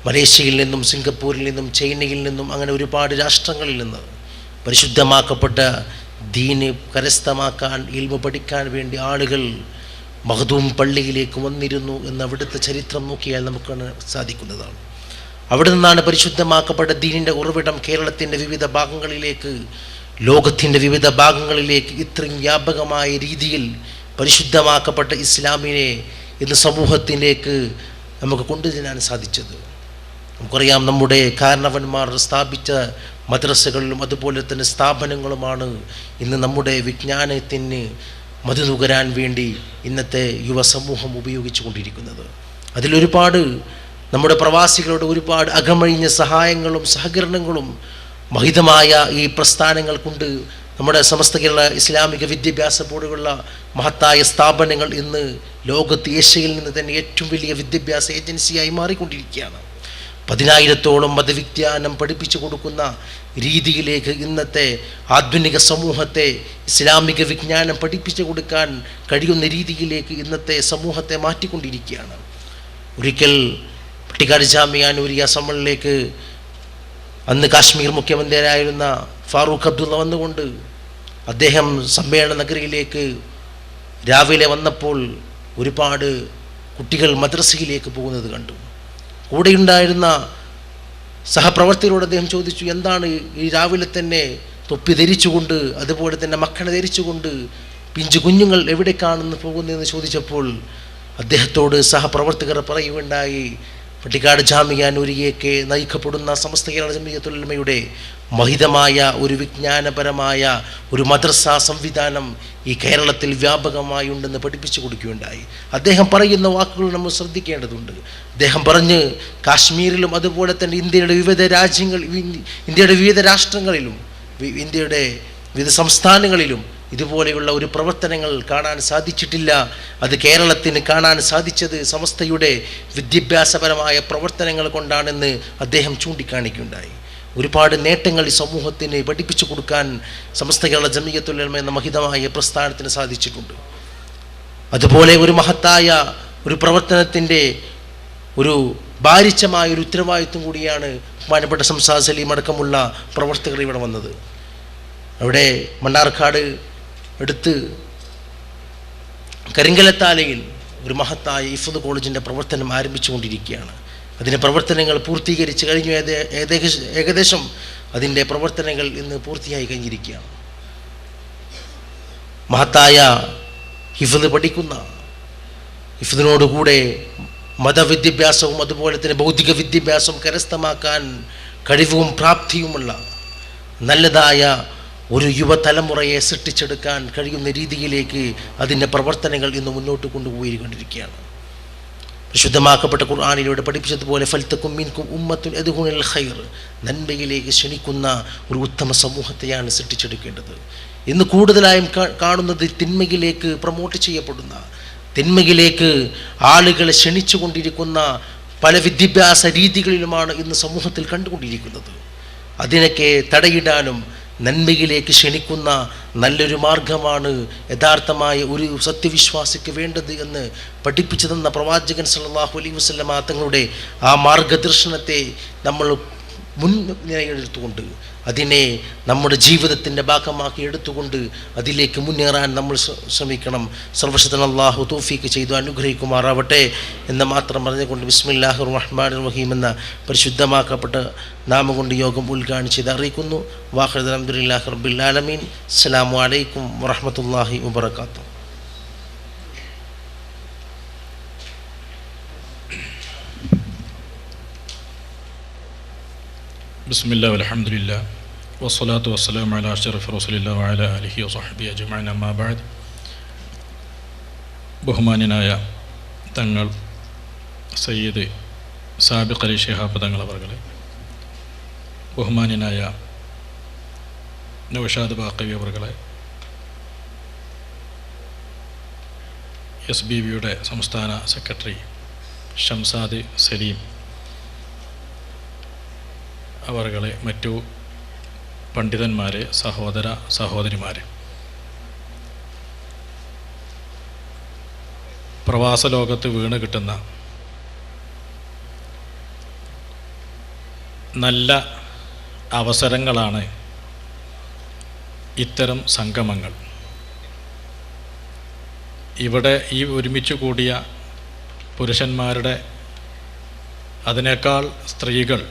മലേഷ്യയിൽ നിന്നും സിംഗപ്പൂരിൽ നിന്നും ചൈനയിൽ നിന്നും അങ്ങനെ ഒരുപാട് രാഷ്ട്രങ്ങളിൽ നിന്ന് പരിശുദ്ധമാക്കപ്പെട്ട ദീന് കരസ്ഥമാക്കാൻ, ഇൽമ പഠിക്കാൻ വേണ്ടി ആളുകൾ മഖ്ദൂം പള്ളിയിലേക്ക് വന്നിരുന്നു എന്ന് അവിടുത്തെ ചരിത്രം നോക്കിയാൽ നമുക്ക് സാധിക്കുന്നതാണ്. അവിടെ നിന്നാണ് പരിശുദ്ധമാക്കപ്പെട്ട ദീനിൻ്റെ ഉറവിടം കേരളത്തിൻ്റെ വിവിധ ഭാഗങ്ങളിലേക്ക്, ലോകത്തിൻ്റെ വിവിധ ഭാഗങ്ങളിലേക്ക് ഇത്രയും വ്യാപകമായ രീതിയിൽ പരിശുദ്ധമാക്കപ്പെട്ട ഇസ്ലാമിനെ ഇന്ന് സമൂഹത്തിലേക്ക് നമുക്ക് കൊണ്ടുവരാൻ സാധിച്ചത്. നമുക്കറിയാം, നമ്മുടെ കാരണവന്മാർ സ്ഥാപിച്ച മദ്രസകളിലും അതുപോലെ തന്നെ സ്ഥാപനങ്ങളുമാണ് ഇന്ന് നമ്മുടെ വിജ്ഞാനത്തിന് മധുനുകരാൻ വേണ്ടി ഇന്നത്തെ യുവസമൂഹം ഉപയോഗിച്ചു കൊണ്ടിരിക്കുന്നത്. അതിലൊരുപാട് നമ്മുടെ പ്രവാസികളുടെ ഒരുപാട് അകമഴിഞ്ഞ സഹായങ്ങളും സഹകരണങ്ങളും മഹിതമായ ഈ പ്രസ്ഥാനങ്ങൾ കൊണ്ട് നമ്മുടെ സമസ്ത കേരള ഇസ്ലാമിക വിദ്യാഭ്യാസ ബോർഡുകളുള്ള മഹത്തായ സ്ഥാപനങ്ങൾ ഇന്ന് ലോകത്ത് ഏഷ്യയിൽ നിന്ന് തന്നെ ഏറ്റവും വലിയ വിദ്യാഭ്യാസ ഏജൻസിയായി മാറിക്കൊണ്ടിരിക്കുകയാണ്. 10,000-ഓളം മതവിജ്ഞാനം പഠിപ്പിച്ചു കൊടുക്കുന്ന രീതിയിലേക്ക് ഇന്നത്തെ ആധുനിക സമൂഹത്തെ ഇസ്ലാമിക വിജ്ഞാനം പഠിപ്പിച്ചു കൊടുക്കാൻ കഴിയുന്ന രീതിയിലേക്ക് ഇന്നത്തെ സമൂഹത്തെ മാറ്റിക്കൊണ്ടിരിക്കുകയാണ്. ഒരിക്കൽ പട്ടിക്കാട് ജാമിഅ നൂരിയ സമ്മേളനത്തിലേക്ക് അന്ന് കാശ്മീർ മുഖ്യമന്ത്രിയായിരുന്ന ഫാറൂഖ് അബ്ദുള്ള വന്നുകൊണ്ട് അദ്ദേഹം സമ്മേളന നഗരിയിലേക്ക് രാവിലെ വന്നപ്പോൾ ഒരുപാട് കുട്ടികൾ മദ്രസയിലേക്ക് പോകുന്നത് കണ്ടു. കൂടെയുണ്ടായിരുന്ന സഹപ്രവർത്തകരോട് അദ്ദേഹം ചോദിച്ചു, എന്താണ് ഈ രാവിലെ തന്നെ തൊപ്പി ധരിച്ചുകൊണ്ട് അതുപോലെ തന്നെ മക്കണ ധരിച്ചുകൊണ്ട് പിഞ്ചു കുഞ്ഞുങ്ങൾ എവിടേക്കാണെന്ന് പോകുന്നതെന്ന് ചോദിച്ചപ്പോൾ അദ്ദേഹത്തോട് സഹപ്രവർത്തകർ പറയുകയുണ്ടായി, പട്ടിക്കാട് ജാമിഅ നൂരിയയ്ക്ക് നയിക്കപ്പെടുന്ന സമസ്ത കേരള ജമിയത്തുൽ ഉലമയുടെ മഹിതമായ ഒരു വിജ്ഞാനപരമായ ഒരു മദ്രസ സംവിധാനം ഈ കേരളത്തിൽ വ്യാപകമായി ഉണ്ടെന്ന് പഠിപ്പിച്ചു കൊടുക്കുകയുണ്ടായി. അദ്ദേഹം പറയുന്ന വാക്കുകൾ നമ്മൾ ശ്രദ്ധിക്കേണ്ടതുണ്ട്. അദ്ദേഹം പറഞ്ഞ്, കാശ്മീരിലും അതുപോലെ തന്നെ ഇന്ത്യയുടെ വിവിധ രാഷ്ട്രങ്ങളിലും ഇന്ത്യയുടെ വിവിധ സംസ്ഥാനങ്ങളിലും ഇതുപോലെയുള്ള ഒരു പ്രവർത്തനങ്ങൾ കാണാൻ സാധിച്ചിട്ടില്ല. അത് കേരളത്തിന് കാണാൻ സാധിച്ചത് സമസ്തയുടെ വിദ്യാഭ്യാസപരമായ പ്രവർത്തനങ്ങൾ കൊണ്ടാണെന്ന് അദ്ദേഹം ചൂണ്ടിക്കാണിക്കുകയുണ്ടായി. ഒരുപാട് നേട്ടങ്ങൾ ഈ സമൂഹത്തിന് പഠിപ്പിച്ചു കൊടുക്കാൻ സമസ്ത കേരള ജമിയത്തുൽ ഉലമ എന്ന മഹിതമായ പ്രസ്ഥാനത്തിന് സാധിച്ചിട്ടുണ്ട്. അതുപോലെ ഒരു മഹത്തായ ഒരു പ്രവർത്തനത്തിൻ്റെ ഒരു ഭാരിച്ചമായ ഒരു ഉത്തരവാദിത്വം കൂടിയാണ് ബഹുമാനപ്പെട്ട സംസാദ് സലീം അടക്കമുള്ള പ്രവർത്തകർ ഇവിടെ വന്നത്. അവിടെ മണ്ണാർക്കാട് അടുത്ത് കരിങ്കലത്താലയിൽ ഒരു മഹത്തായ ഹിഫ്ദ് കോളേജിൻ്റെ പ്രവർത്തനം ആരംഭിച്ചുകൊണ്ടിരിക്കുകയാണ്. അതിൻ്റെ പ്രവർത്തനങ്ങൾ പൂർത്തീകരിച്ച് കഴിഞ്ഞു. ഏകദേശം അതിൻ്റെ പ്രവർത്തനങ്ങൾ ഇന്ന് പൂർത്തിയായി കഴിഞ്ഞിരിക്കുകയാണ്. മഹത്തായ ഹിഫ്ദ് പഠിക്കുന്ന, ഹിഫ്ദിനോടുകൂടെ മതവിദ്യാഭ്യാസവും അതുപോലെ തന്നെ ഭൗതിക വിദ്യാഭ്യാസവും കരസ്ഥമാക്കാൻ കഴിവും പ്രാപ്തിയുമുള്ള നല്ലതായ ഒരു യുവതലമുറയെ സൃഷ്ടിച്ചെടുക്കാൻ കഴിയുന്ന രീതിയിലേക്ക് അതിൻ്റെ പ്രവർത്തനങ്ങൾ ഇന്ന് മുന്നോട്ട് കൊണ്ടുപോയിക്കൊണ്ടിരിക്കുകയാണ്. വിശുദ്ധമാക്കപ്പെട്ട ഖുർആനിലൂടെ പഠിപ്പിച്ചതുപോലെ ഫൽതകും മിൻകും ഉമ്മത്തുൻ യദ്ഉന ഇലൽ ഖൈർ, നന്മയിലേക്ക് ക്ഷണിക്കുന്ന ഒരു ഉത്തമ സമൂഹത്തെയാണ് സൃഷ്ടിച്ചെടുക്കേണ്ടത്. ഇന്ന് കൂടുതലായും കാണുന്നത് തിന്മയിലേക്ക് പ്രൊമോട്ട് ചെയ്യപ്പെടുന്ന, തിന്മയിലേക്ക് ആളുകളെ ക്ഷണിച്ചു കൊണ്ടിരിക്കുന്ന പല വിദ്യാഭ്യാസ രീതികളിലുമാണ് ഇന്ന് സമൂഹത്തിൽ കണ്ടുകൊണ്ടിരിക്കുന്നത്. അതിനൊക്കെ തടയിടാനും നന്മയിലേക്ക് ക്ഷണിക്കുന്ന നല്ലൊരു മാർഗമാണ് യഥാർത്ഥമായ ഒരു സത്യവിശ്വാസിക്ക് വേണ്ടത് എന്ന് പഠിപ്പിച്ചു തന്ന പ്രവാചകൻ സല്ലല്ലാഹു അലൈഹി വസല്ലമ തങ്ങളുടെ ആ മാർഗദർശനത്തെ നമ്മൾ മുൻനിരയെടുത്തുകൊണ്ട് അതിനെ നമ്മുടെ ജീവിതത്തിൻ്റെ ഭാഗമാക്കി എടുത്തുകൊണ്ട് അതിലേക്ക് മുന്നേറാൻ നമ്മൾ ശ്രമിക്കണം. സർവശക്തൻ അല്ലാഹു തൗഫീഖ് ചെയ്തു അനുഗ്രഹിക്കുമാറാവട്ടെ എന്ന് മാത്രം പറഞ്ഞുകൊണ്ട് ബിസ്മില്ലാഹിർ റഹ്മാനിർ റഹീം എന്ന പരിശുദ്ധമാക്കപ്പെട്ട നാമം കൊണ്ട് യോഗം ഉദ്ഘാടനം ചെയ്ത് അറിയിക്കുന്നു. വാഖിർ അൽഹംദുലില്ലാഹി റബ്ബിൽ ആലമീൻ. അസ്സലാമു അലൈക്കും വറഹ്മത്തുള്ളാഹി വബറകാതുഹു. ബിസ്മില്ലാഹി വൽഹംദുലില്ലാഹി വസ്സലാത്തു വസ്സലാമു അലാ അഷ്റഫി റസൂലില്ലാഹി വഅലാ ആലിഹി വസഹ്ബിഹി അജ്മഈൻ. അമ്മാ ബഅദ്. ബഹുമാന്യനായ തങ്ങൾ സയ്യിദ് സാബിഖ് അലി ശിഹാബ് തങ്ങൾ അവർകളെ, ബഹുമാന്യനായ നൗഷാദ് ബാഖവി അവർകളെ, SBBയുടെ സംസ്ഥാന സെക്രട്ടറി ഷംസാദ് സലീം അവർകളെ, മറ്റു പണ്ഡിതന്മാരെ, സഹോദര സഹോദരിമാരെ, പ്രവാസ ലോകത്ത് വീണ് കിട്ടുന്ന നല്ല അവസരങ്ങളാണ് ഇത്തരം സംഗമങ്ങൾ. ഇവിടെ ഈ ഒരുമിച്ച് കൂടിയ പുരുഷന്മാരുടെ അതിനേക്കാൾ സ്ത്രീകൾ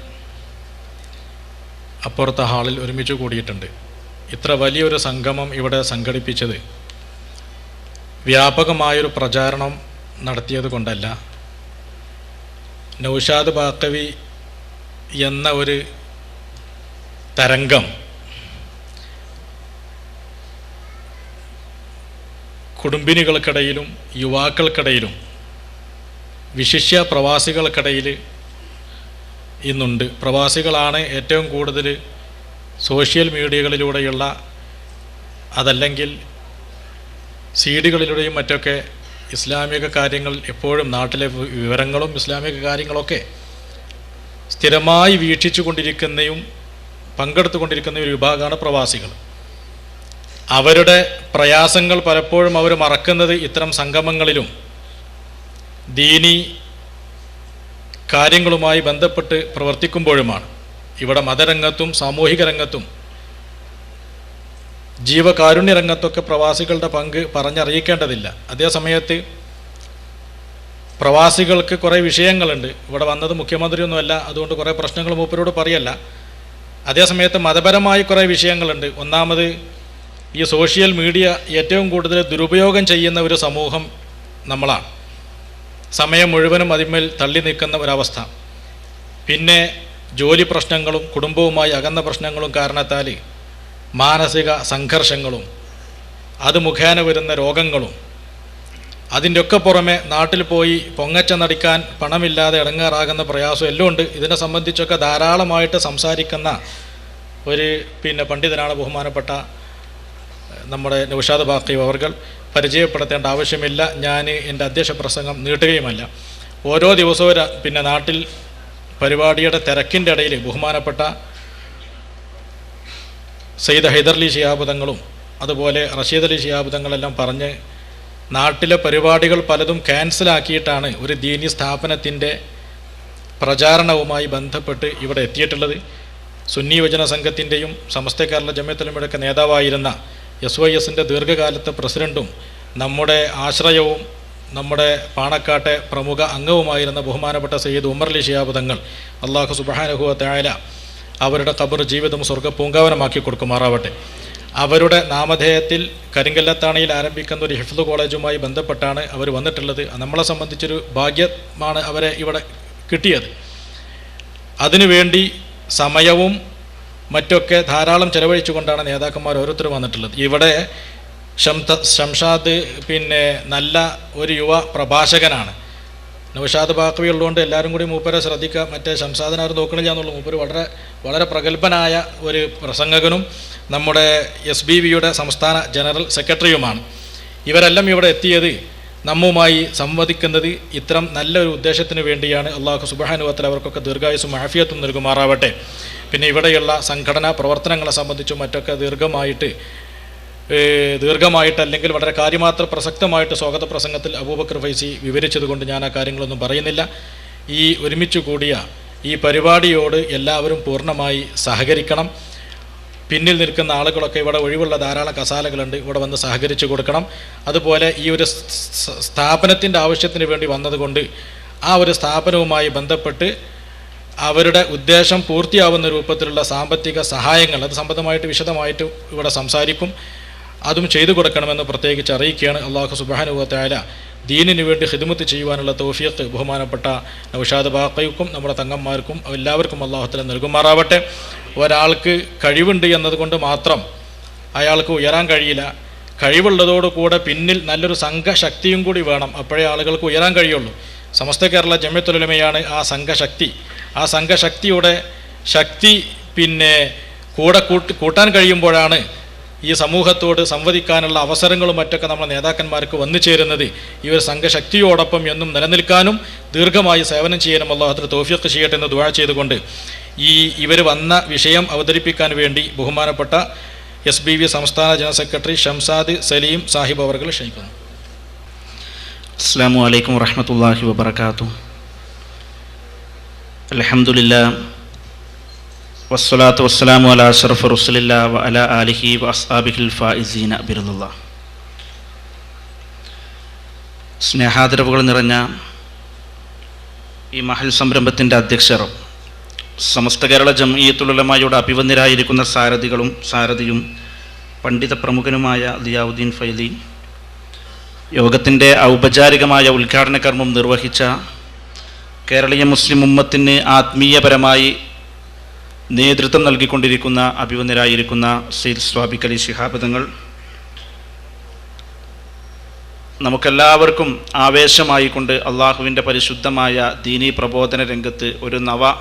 അപ്പുറത്തെ ഹാളിൽ ഒരുമിച്ച് കൂടിയിട്ടുണ്ട്. ഇത്ര വലിയൊരു സംഗമം ഇവിടെ സംഘടിപ്പിച്ചത് വ്യാപകമായൊരു പ്രചാരണം നടത്തിയത് കൊണ്ടല്ല, നൗഷാദ് ബാഖവി എന്ന ഒരു തരംഗം കുടുംബിനികൾക്കിടയിലും യുവാക്കൾക്കിടയിലും വിശിഷ്യ പ്രവാസികൾക്കിടയിൽ ഇന്നുണ്ട്. പ്രവാസികളാണ് ഏറ്റവും കൂടുതൽ സോഷ്യൽ മീഡിയകളിലൂടെയുള്ള, അതല്ലെങ്കിൽ സീഡികളിലൂടെയും മറ്റൊക്കെ ഇസ്ലാമിക കാര്യങ്ങൾ, എപ്പോഴും നാട്ടിലെ വിവരങ്ങളും ഇസ്ലാമിക കാര്യങ്ങളൊക്കെ സ്ഥിരമായി വീക്ഷിച്ചു കൊണ്ടിരിക്കുന്നതും പങ്കെടുത്തുകൊണ്ടിരിക്കുന്ന ഒരു വിഭാഗമാണ് പ്രവാസികൾ. അവരുടെ പ്രയാസങ്ങൾ പലപ്പോഴും അവർ മറക്കുന്നത് ഇത്തരം സംഗമങ്ങളിലും ദീനി കാര്യങ്ങളുമായി ബന്ധപ്പെട്ട് പ്രവർത്തിക്കുമ്പോഴുമാണ്. ഇവിടെ മതരംഗത്തും സാമൂഹിക രംഗത്തും ജീവകാരുണ്യ രംഗത്തൊക്കെ പ്രവാസികളുടെ പങ്ക് പറഞ്ഞറിയിക്കേണ്ടതില്ല. അതേസമയത്ത് പ്രവാസികൾക്ക് കുറേ വിഷയങ്ങളുണ്ട്. ഇവിടെ വന്നത് മുഖ്യമന്ത്രിയൊന്നുമല്ല, അതുകൊണ്ട് കുറേ പ്രശ്നങ്ങൾ മൂപ്പരോട് പറയല്ല. അതേസമയത്ത് മതപരമായി കുറേ വിഷയങ്ങളുണ്ട്. ഒന്നാമത്, ഈ സോഷ്യൽ മീഡിയ ഏറ്റവും കൂടുതൽ ദുരുപയോഗം ചെയ്യുന്ന ഒരു സമൂഹം നമ്മളാണ്. സമയം മുഴുവനും അതിന്മേൽ തള്ളി നിൽക്കുന്ന ഒരവസ്ഥ. പിന്നെ ജോലി പ്രശ്നങ്ങളും കുടുംബവുമായി അകന്ന പ്രശ്നങ്ങളും കാരണത്താൽ മാനസിക സംഘർഷങ്ങളും അത് മുഖേന വരുന്ന രോഗങ്ങളും, അതിൻ്റെയൊക്കെ പുറമെ നാട്ടിൽ പോയി പൊങ്ങച്ച നടിക്കാൻ പണമില്ലാതെ ഇടങ്ങാറാകുന്ന പ്രയാസം എല്ലാം ഉണ്ട്. ഇതിനെ സംബന്ധിച്ചൊക്കെ ധാരാളമായിട്ട് സംസാരിക്കുന്ന ഒരു പണ്ഡിതനാണ് ബഹുമാനപ്പെട്ട നമ്മുടെ നൗഷാദ് ബാക്കി അവർകൾ പരിചയപ്പെടുത്തേണ്ട ആവശ്യമില്ല. ഞാൻ എൻ്റെ അധ്യക്ഷ പ്രസംഗം നീട്ടുകയുമല്ല. ഓരോ ദിവസവും നാട്ടിൽ പരിപാടിയുടെ തിരക്കിൻ്റെ ഇടയിൽ ബഹുമാനപ്പെട്ട സയ്യിദ് ഹൈദർലി ശിഹാബ് തങ്ങളും അതുപോലെ റഷീദ് അലി ശിഹാബ് തങ്ങളെല്ലാം പറഞ്ഞ് നാട്ടിലെ പരിപാടികൾ പലതും ക്യാൻസലാക്കിയിട്ടാണ് ഒരു ദീനി സ്ഥാപനത്തിൻ്റെ പ്രചാരണവുമായി ബന്ധപ്പെട്ട് ഇവിടെ എത്തിയിട്ടുള്ളത്. സുന്നി യുവജന സംഘത്തിൻ്റെയും സമസ്ത കേരള ജമിഅത്തുൽ ഉലമയുടെയൊക്കെ നേതാവായിരുന്ന SYSൻ്റെ ദീർഘകാലത്തെ പ്രസിഡൻറ്റും നമ്മുടെ ആശ്രയവും നമ്മുടെ പാണക്കാട്ടെ പ്രമുഖ അംഗവുമായിരുന്ന ബഹുമാനപ്പെട്ട സയ്യിദ് ഉമർ അലി ശിഹാബ് തങ്ങൾ അല്ലാഹു സുബ്ഹാനഹു വ തആല അവരുടെ ഖബർ ജീവിതം സ്വർഗ്ഗപൂങ്കാവനമാക്കി കൊടുക്കുമാറാവട്ടെ. അവരുടെ നാമധേയത്തിൽ കരിങ്കല്ലത്താണിയിൽ ആരംഭിക്കുന്ന ഒരു ഹിഫ്ള് കോളേജുമായി ബന്ധപ്പെട്ടാണ് അവർ വന്നിട്ടുള്ളത്. നമ്മളെ സംബന്ധിച്ചൊരു ഭാഗ്യമാണ് അവരെ ഇവിടെ കിട്ടിയത്. അതിനുവേണ്ടി സമയവും മറ്റൊക്കെ ധാരാളം ചെലവഴിച്ചുകൊണ്ടാണ് നേതാക്കന്മാർ ഓരോരുത്തരും വന്നിട്ടുള്ളത്. ഇവിടെ ഷംഷാദ് നല്ല ഒരു യുവ പ്രഭാഷകനാണ്. നൗഷാദ് ബാഖവി ഉള്ളതുകൊണ്ട് എല്ലാവരും കൂടി മൂപ്പരെ ശ്രദ്ധിക്കുക. മറ്റേ ഷംഷാദിനാരും നോക്കണില്ല എന്നുള്ളൂ. മൂപ്പര് വളരെ വളരെ പ്രഗത്ഭനായ ഒരു പ്രസംഗകനും നമ്മുടെ SBVയുടെ സംസ്ഥാന ജനറൽ സെക്രട്ടറിയുമാണ്. ഇവരെല്ലാം ഇവിടെ എത്തിയത് നമ്മുമായി സംവദിക്കുന്നത് ഇത്തരം നല്ലൊരു ഉദ്ദേശത്തിന് വേണ്ടിയാണ്. അല്ലാഹു സുബ്ഹാനഹു വ തആല അവർക്കൊക്കെ ദീർഘായുസ്സും ആഫിയത്തും നൽകുമാറാവട്ടെ. പിന്നെ ഇവിടെയുള്ള സംഘടനാ പ്രവർത്തനങ്ങളെ സംബന്ധിച്ചും മറ്റൊക്കെ ദീർഘമായിട്ടല്ലെങ്കിൽ വളരെ കാര്യമാത്ര പ്രസക്തമായിട്ട് സ്വാഗത പ്രസംഗത്തിൽ അബൂബക്കർ ഫൈസി വിവരിച്ചതുകൊണ്ട് ഞാൻ ആ കാര്യങ്ങളൊന്നും പറയുന്നില്ല. ഈ ഒരുമിച്ച് കൂടിയ ഈ പരിപാടിയോട് എല്ലാവരും പൂർണ്ണമായി സഹകരിക്കണം. പിന്നിൽ നിൽക്കുന്ന ആളുകളൊക്കെ ഇവിടെ ഒഴിവുള്ള ധാരാളം കസാലകളുണ്ട്, ഇവിടെ വന്ന് സഹകരിച്ചു കൊടുക്കണം. അതുപോലെ ഈ ഒരു സ്ഥാപനത്തിൻ്റെ ആവശ്യത്തിന് വേണ്ടി വന്നതുകൊണ്ട് ആ ഒരു സ്ഥാപനവുമായി ബന്ധപ്പെട്ട് അവരുടെ ഉദ്ദേശം പൂർത്തിയാവുന്ന രൂപത്തിലുള്ള സാമ്പത്തിക സഹായങ്ങൾ അത് സംബന്ധമായിട്ട് വിശദമായിട്ട് ഇവിടെ സംസാരിക്കും. അതും ചെയ്തു കൊടുക്കണമെന്ന് പ്രത്യേകിച്ച് അറിയിക്കുകയാണ്. അല്ലാഹു സുബ്ഹാനഹു വ തആല ദീനിന് വേണ്ടി ഖിദ്മത്ത് ചെയ്യുവാനുള്ള തൗഫീഖ് ബഹുമാനപ്പെട്ട നൗഷാദ് ബാഖിക്കും നമ്മുടെ തങ്ങന്മാർക്കും എല്ലാവർക്കും അല്ലാഹു തആല നൽകുമാറാവട്ടെ. ഒരാൾക്ക് കഴിവുണ്ട് എന്നതുകൊണ്ട് മാത്രം അയാൾക്ക് ഉയരാൻ കഴിയില്ല. കഴിവുള്ളതോടുകൂടെ പിന്നിൽ നല്ലൊരു സംഘശക്തിയും കൂടി വേണം. അപ്പോഴേ ആളുകൾക്ക് ഉയരാൻ കഴിയുള്ളൂ. സമസ്ത കേരള ജമിഅത്തുൽ ഉലമയാണ് ആ സംഘശക്തി. ആ സംഘശക്തിയുടെ ശക്തി കൂട്ടാൻ കഴിയുമ്പോഴാണ് ഈ സമൂഹത്തോട് സംവദിക്കാനുള്ള അവസരങ്ങളും മറ്റൊക്കെ നമ്മുടെ നേതാക്കന്മാർക്ക് വന്നു ചേരുന്നത്. ഈ ഒരു സംഘശക്തിയോടൊപ്പം എന്നും നിലനിൽക്കാനും ദീർഘമായി സേവനം ചെയ്യാനും അല്ലാഹു തൗഫീഖ് ചെയ്യട്ടെ എന്ന് ദുആ ചെയ്തുകൊണ്ട് ഇവർ വന്ന വിഷയം അവതരിപ്പിക്കാൻ വേണ്ടി ബഹുമാനപ്പെട്ട SBV സംസ്ഥാന ജനറൽ സെക്രട്ടറി ഷംസാദ് സലീം സാഹിബ് അവർകൾ ക്ഷണിക്കുന്നു. അസ്സലാമു അലൈക്കും വറഹ്മത്തുള്ളാഹി വബറകാതുഹു. അൽഹംദുലില്ലാഹ് വസ്സലാത്തു വസ്സലാമു അലാ അഷ്റഫി റസൂലില്ലാഹി വ അലാ ആലിഹി വ അസ്ഹാബിഹിൽ ഫായിസീന ബിറളില്ലാഹ്. സ്നേഹാദരവുകൾ നിറഞ്ഞ ഈ മഹൽ സംരംഭത്തിൻ്റെ അധ്യക്ഷർ, സമസ്ത കേരള ജംഇയ്യത്തുൽ ഉലമായുടെ അഭിവന്ദരായിരിക്കുന്ന സാരഥിയും പണ്ഡിത പ്രമുഖനുമായ ദിയാവുദ്ദീൻ ഫൈലി, യോഗത്തിൻ്റെ ഔപചാരികമായ ഉദ്ഘാടന കർമ്മം നിർവഹിച്ച കേരളീയ മുസ്ലിം ഉമ്മത്തിന് ആത്മീയപരമായി നേതൃത്വം നൽകിക്കൊണ്ടിരിക്കുന്ന അഭിവന്ദരായിരിക്കുന്ന സയ്യിദ് സ്വാബിക് അലി ശിഹാബ് തങ്ങൾ, നമുക്കെല്ലാവർക്കും ആവേശമായിക്കൊണ്ട് അള്ളാഹുവിൻ്റെ പരിശുദ്ധമായ ദീനീ പ്രബോധന രംഗത്ത് ഒരു നവ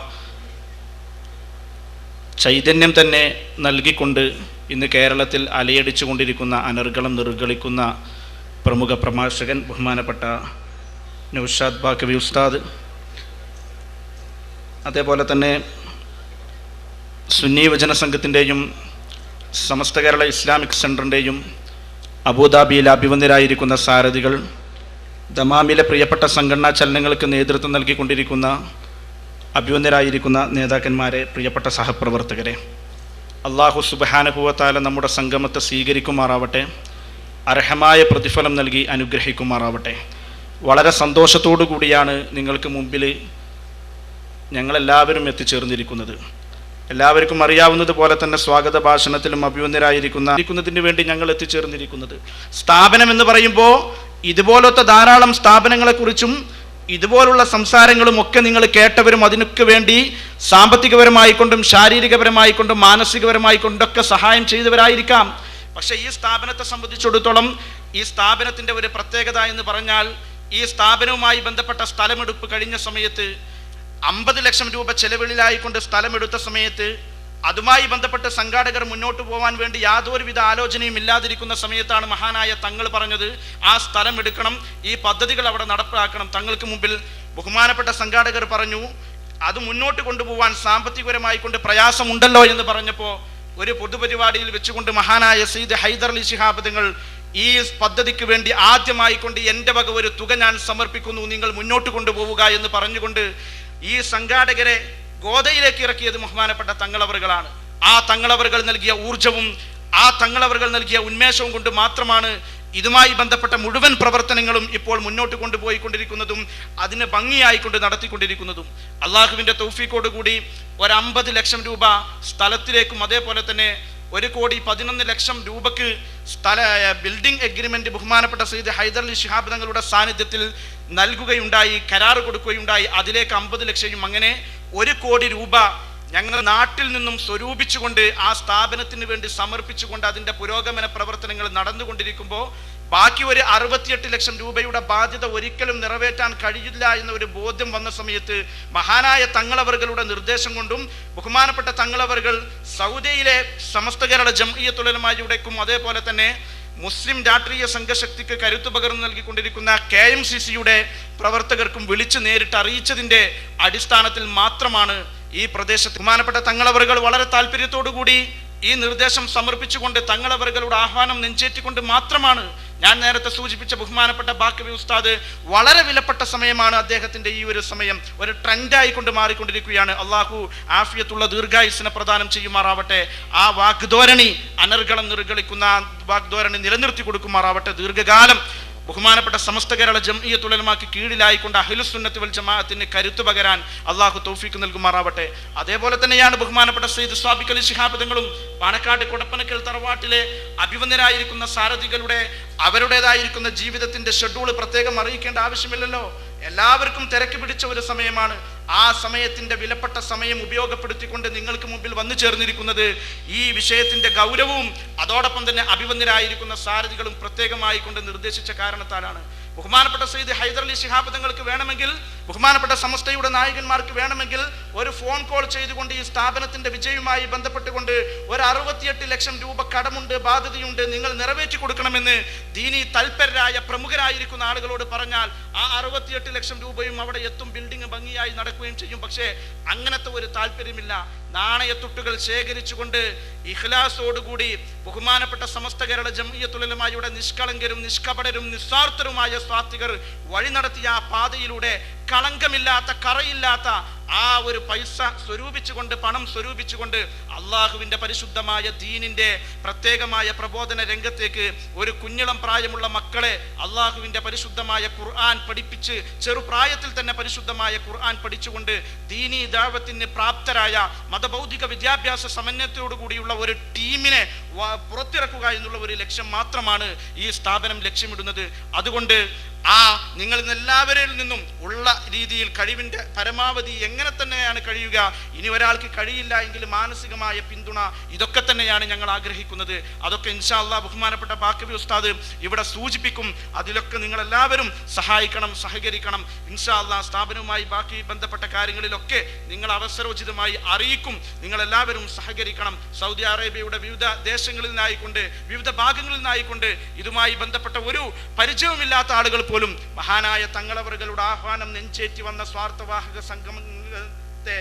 ചൈതന്യം തന്നെ നൽകിക്കൊണ്ട് ഇന്ന് കേരളത്തിൽ അലയടിച്ചു കൊണ്ടിരിക്കുന്ന അനർഗളം നിർഗളിക്കുന്ന പ്രമുഖ പ്രഭാഷകൻ ബഹുമാനപ്പെട്ട നൗഷാദ് ബാഖവി ഉസ്താദ്, അതേപോലെ തന്നെ സുന്നി യുവജന സംഘത്തിൻ്റെയും സമസ്ത കേരള ഇസ്ലാമിക് സെൻറ്ററിൻ്റെയും അബുദാബിയിലെ അഭിവന്ദരായിരിക്കുന്ന സാരഥികൾ, ദമാമിലെ പ്രിയപ്പെട്ട സംഘടനാ ചലനങ്ങൾക്ക് നേതൃത്വം നൽകിക്കൊണ്ടിരിക്കുന്ന അഭിവന്ദരായിരിക്കുന്ന നേതാക്കന്മാരെ, പ്രിയപ്പെട്ട സഹപ്രവർത്തകരെ, അല്ലാഹു സുബ്ഹാനഹു വ തആല നമ്മുടെ സംഗമത്തെ സ്വീകരിക്കുമാറാവട്ടെ, അർഹമായ പ്രതിഫലം നൽകി അനുഗ്രഹിക്കുമാറാവട്ടെ. വളരെ സന്തോഷത്തോടു കൂടിയാണ് നിങ്ങൾക്ക് മുമ്പിൽ ഞങ്ങളെല്ലാവരും എത്തിച്ചേർന്നിരിക്കുന്നത്. എല്ലാവർക്കും അറിയാവുന്നതുപോലെ തന്നെ സ്വാഗത ഭാഷണത്തിലും അഭിവന്ദരായിരിക്കുന്നതിന് വേണ്ടി ഞങ്ങൾ എത്തിച്ചേർന്നിരിക്കുന്നത്. സ്ഥാപനം എന്ന് പറയുമ്പോൾ ഇതുപോലത്തെ ധാരാളം സ്ഥാപനങ്ങളെക്കുറിച്ചും ഇതുപോലുള്ള സംസാരങ്ങളും ഒക്കെ നിങ്ങൾ കേട്ടവരും അതിനൊക്കെ വേണ്ടി സാമ്പത്തികപരമായിക്കൊണ്ടും ശാരീരികപരമായിക്കൊണ്ടും മാനസികപരമായിക്കൊണ്ടൊക്കെ സഹായം ചെയ്തവരായിരിക്കാം. പക്ഷേ ഈ സ്ഥാപനത്തെ സംബന്ധിച്ചിടത്തോളം ഈ സ്ഥാപനത്തിൻ്റെ ഒരു പ്രത്യേകത എന്ന് പറഞ്ഞാൽ, ഈ സ്ഥാപനവുമായി ബന്ധപ്പെട്ട സ്ഥലമെടുപ്പ് കഴിഞ്ഞ സമയത്ത് 50 ലക്ഷം രൂപ ചെലവിലായിക്കൊണ്ട് സ്ഥലമെടുത്ത സമയത്ത് അതുമായി ബന്ധപ്പെട്ട് സംഘാടകർ മുന്നോട്ട് പോകാൻ വേണ്ടി യാതൊരുവിധ ആലോചനയും ഇല്ലാതിരിക്കുന്ന സമയത്താണ് മഹാനായ തങ്ങൾ പറഞ്ഞത്, ആ സ്ഥലം എടുക്കണം, ഈ പദ്ധതികൾ അവിടെ നടപ്പിലാക്കണം. തങ്ങൾക്ക് മുമ്പിൽ ബഹുമാനപ്പെട്ട സംഘാടകർ പറഞ്ഞു, അത് മുന്നോട്ട് കൊണ്ടുപോകാൻ സാമ്പത്തികപരമായി കൊണ്ട് പ്രയാസമുണ്ടല്ലോ എന്ന് പറഞ്ഞപ്പോൾ ഒരു പൊതുപരിപാടിയിൽ വെച്ചുകൊണ്ട് മഹാനായ സയ്യിദ് ഹൈദർ അലി ശിഹാബ് തങ്ങൾ ഈ പദ്ധതിക്ക് വേണ്ടി ആദ്യമായി കൊണ്ട് എൻ്റെ വക ഒരു തുക ഞാൻ സമർപ്പിക്കുന്നു, നിങ്ങൾ മുന്നോട്ട് കൊണ്ടുപോവുക എന്ന് പറഞ്ഞുകൊണ്ട് ഈ സംഘാടകരെ ഗോദയിലേക്ക് ഇറക്കിയത് ബഹുമാനപ്പെട്ട തങ്ങളവറുകളാണ്. ആ തങ്ങളവറുകൾ നൽകിയ ഊർജവും ആ തങ്ങളവറുകൾ നൽകിയ ഉന്മേഷവും കൊണ്ട് മാത്രമാണ് ഇതുമായി ബന്ധപ്പെട്ട മുഴുവൻ പ്രവർത്തനങ്ങളും ഇപ്പോൾ മുന്നോട്ട് കൊണ്ടുപോയിക്കൊണ്ടിരിക്കുന്നതും അതിന് ഭംഗിയായിക്കൊണ്ട് നടത്തിക്കൊണ്ടിരിക്കുന്നതും. അള്ളാഹുവിൻ്റെ തൗഫീഖോടുകൂടി 50 ലക്ഷം രൂപ സ്ഥലത്തിലേക്കും അതേപോലെ തന്നെ 1,11,00,000 രൂപക്ക് ബിൽഡിംഗ് എഗ്രിമെന്റ് ബഹുമാനപ്പെട്ട സയ്യിദ് ഹൈദർ അലി ശിഹാബ് തങ്ങളുടെ സാന്നിധ്യത്തിൽ നൽകുകയുണ്ടായി, കരാറ് കൊടുക്കുകയുണ്ടായി. അതിലേക്ക് 50 ലക്ഷവും അങ്ങനെ 1 കോടി രൂപ ഞങ്ങൾ നാട്ടിൽ നിന്നും സ്വരൂപിച്ചുകൊണ്ട് ആ സ്ഥാപനത്തിന് വേണ്ടി സമർപ്പിച്ചുകൊണ്ട് അതിൻ്റെ പുരോഗമന പ്രവർത്തനങ്ങൾ നടന്നുകൊണ്ടിരിക്കുമ്പോൾ ബാക്കി ഒരു 68 ലക്ഷം രൂപയുടെ ബാധ്യത ഒരിക്കലും നിറവേറ്റാൻ കഴിയില്ല എന്ന ഒരു ബോധ്യം വന്ന സമയത്ത് മഹാനായ തങ്ങളവറുകളുടെ നിർദ്ദേശം കൊണ്ടും ബഹുമാനപ്പെട്ട തങ്ങളവറുകൾ സൗദിയിലെ സമസ്ത കേരള ജംഇയ്യത്തുൽ ഉലമായുടെക്കും അതേപോലെ തന്നെ മുസ്ലിം രാഷ്ട്രീയ സംഘശക്തിക്ക് കരുത്തു പകർന്നു നൽകിക്കൊണ്ടിരിക്കുന്ന KMCCയുടെ പ്രവർത്തകർക്കും വിളിച്ച് നേരിട്ട് അറിയിച്ചതിൻ്റെ അടിസ്ഥാനത്തിൽ മാത്രമാണ് ഈ പ്രദേശത്ത് ബഹുമാനപ്പെട്ട തങ്ങളവറുകൾ വളരെ താല്പര്യത്തോടു കൂടി ഈ നിർദ്ദേശം സമർപ്പിച്ചുകൊണ്ട് തങ്ങളവറുകളുടെ ആഹ്വാനം നെഞ്ചേറ്റിക്കൊണ്ട് മാത്രമാണ് ഞാൻ നേരത്തെ സൂചിപ്പിച്ച ബഹുമാനപ്പെട്ട ബാക്കവി ഉസ്താദ് വളരെ വിലപ്പെട്ട സമയമാണ് അദ്ദേഹത്തിൻ്റെ ഈ ഒരു സമയം ഒരു ട്രെൻഡായിക്കൊണ്ട് മാറിക്കൊണ്ടിരിക്കുകയാണ്. അള്ളാഹു ആഫിയത്തുള്ള ദീർഘായുസ്സിനെ പ്രദാനം ചെയ്യുമാറാവട്ടെ. ആ വാഗ്ധോരണി അനർഗളം നിർഗളിക്കുന്ന വാഗ്ധോരണി നിലനിർത്തി കൊടുക്കുമാറാവട്ടെ. ദീർഘകാലം ബഹുമാനപ്പെട്ട സമസ്ത കേരള ജംഇയ്യത്തുൽ ഉലമാക്ക് കീഴിലായിക്കൊണ്ട് അഹ്ലുസ് സുന്നത്ത് വൽ ജമാഅത്തിന് കരുത്തു പകരാൻ അള്ളാഹു തൗഫീഖ് നൽകുമാറാവട്ടെ. അതേപോലെ തന്നെയാണ് ബഹുമാനപ്പെട്ട സയ്യിദ് സ്വാബിക് അലി ശിഹാബ് തങ്ങളും പാണക്കാട് കൊടപ്പനക്കൽ തറവാട്ടിലെ അഭിവന്ദരായിരിക്കുന്ന സാരഥികളുടെ അവരുടേതായിരിക്കുന്ന ജീവിതത്തിന്റെ ഷെഡ്യൂൾ പ്രത്യേകം അറിയിക്കേണ്ട ആവശ്യമില്ലല്ലോ. എല്ലാവർക്കും തിരക്ക് പിടിച്ച ഒരു സമയമാണ്. ആ സമയത്തിന്റെ വിലപ്പെട്ട സമയം ഉപയോഗപ്പെടുത്തിക്കൊണ്ട് നിങ്ങൾക്ക് മുമ്പിൽ വന്നു ചേർന്നിരിക്കുന്നത് ഈ വിഷയത്തിന്റെ ഗൗരവവും അതോടൊപ്പം തന്നെ അഭിവന്ദരായിരിക്കുന്ന സാരഥികളും പ്രത്യേകമായി കൊണ്ട് നിർദ്ദേശിച്ച കാരണത്താലാണ്. ബഹുമാനപ്പെട്ട സയ്യിദ് ഹൈദർ അലി ശിഹാബ് തങ്ങൾക്ക് വേണമെങ്കിൽ, ബഹുമാനപ്പെട്ട സമസ്തയുടെ നായകന്മാർക്ക് വേണമെങ്കിൽ ഒരു ഫോൺ കോൾ ചെയ്തുകൊണ്ട് ഈ സ്ഥാപനത്തിന്റെ വിജയവുമായി ബന്ധപ്പെട്ടുകൊണ്ട് ഒരു 68 ലക്ഷം രൂപ കടമുണ്ട്, ബാധ്യതയുണ്ട്, നിങ്ങൾ നിറവേറ്റി കൊടുക്കണമെന്ന് ദീനി തൽപരരായ പ്രമുഖരായിരിക്കുന്ന ആളുകളോട് പറഞ്ഞാൽ ആ 68 ലക്ഷം രൂപയും അവിടെ എത്തും, ബിൽഡിംഗ് ഭംഗിയായി നടക്കുകയും ചെയ്യും. പക്ഷേ അങ്ങനത്തെ ഒരു താല്പര്യമില്ല. നാണയത്തുട്ടുകൾ ശേഖരിച്ചുകൊണ്ട് ഇഖ്ലാസോടുകൂടി ബഹുമാനപ്പെട്ട സമസ്ത കേരള ജംഇയ്യത്തുൽ ഉലമായുടെ നിഷ്കളങ്കരും നിഷ്കപടരും നിസ്വാർത്ഥരുമായ സ്വാർത്ഥികർ വഴി നടത്തിയ ആ പാതയിലൂടെ കളങ്കമില്ലാത്ത കറയില്ലാത്ത ആ ഒരു പൈസ സ്വരൂപിച്ചുകൊണ്ട് പണം സ്വരൂപിച്ചുകൊണ്ട് അള്ളാഹുവിൻ്റെ പരിശുദ്ധമായ ദീനിൻ്റെ പ്രത്യേകമായ പ്രബോധന രംഗത്തേക്ക് ഒരു കുഞ്ഞിളം പ്രായമുള്ള മക്കളെ അള്ളാഹുവിൻ്റെ പരിശുദ്ധമായ ഖുർആൻ പഠിപ്പിച്ച് ചെറുപ്രായത്തിൽ തന്നെ പരിശുദ്ധമായ ഖുർആൻ പഠിച്ചുകൊണ്ട് ദീനി ദഅവത്തിന് പ്രാപ്തരായ മതബൗദ്ധിക വിദ്യാഭ്യാസ സമന്വയത്തോടു കൂടിയുള്ള ഒരു ടീമിനെ പുറത്തിറക്കുക എന്നുള്ള ഒരു ലക്ഷ്യം മാത്രമാണ് ഈ സ്ഥാപനം ലക്ഷ്യമിടുന്നത്. അതുകൊണ്ട് നിങ്ങൾ എല്ലാവരിൽ നിന്നും ഉള്ള രീതിയിൽ കഴിവിൻ്റെ പരമാവധി എങ്ങനെ തന്നെയാണ് കഴിയുക, ഇനി ഒരാൾക്ക് കഴിയില്ല എങ്കിൽ മാനസികമായ പിന്തുണ, ഇതൊക്കെ തന്നെയാണ് ഞങ്ങൾ ആഗ്രഹിക്കുന്നത്. അതൊക്കെ ഇൻഷാ അല്ലാഹ് ബഹുമാനപ്പെട്ട ബാക്കവി ഉസ്താദ് ഇവിടെ സൂചിപ്പിക്കും. അതിലൊക്കെ നിങ്ങളെല്ലാവരും സഹായിക്കണം, സഹകരിക്കണം. ഇൻഷാ അല്ലാഹ് സ്ഥാപനവുമായി ബാക്കി ബന്ധപ്പെട്ട കാര്യങ്ങളിലൊക്കെ നിങ്ങൾ അവസരോചിതമായി അറിയിക്കും. നിങ്ങളെല്ലാവരും സഹകരിക്കണം. സൗദി അറേബ്യയുടെ വിവിധ ദേശങ്ങളിൽ നിന്നായിക്കൊണ്ട് വിവിധ ഭാഗങ്ങളിൽ നിന്നായിക്കൊണ്ട് ഇതുമായി ബന്ധപ്പെട്ട ഒരു പരിചയവുമില്ലാത്ത ആളുകൾ പോലും മഹാനായ തങ്ങളവറുകളുടെ ആഹ്വാനം നെഞ്ചേറ്റി വന്ന സ്വാർത്ഥവാഹക സംഗമത്തെ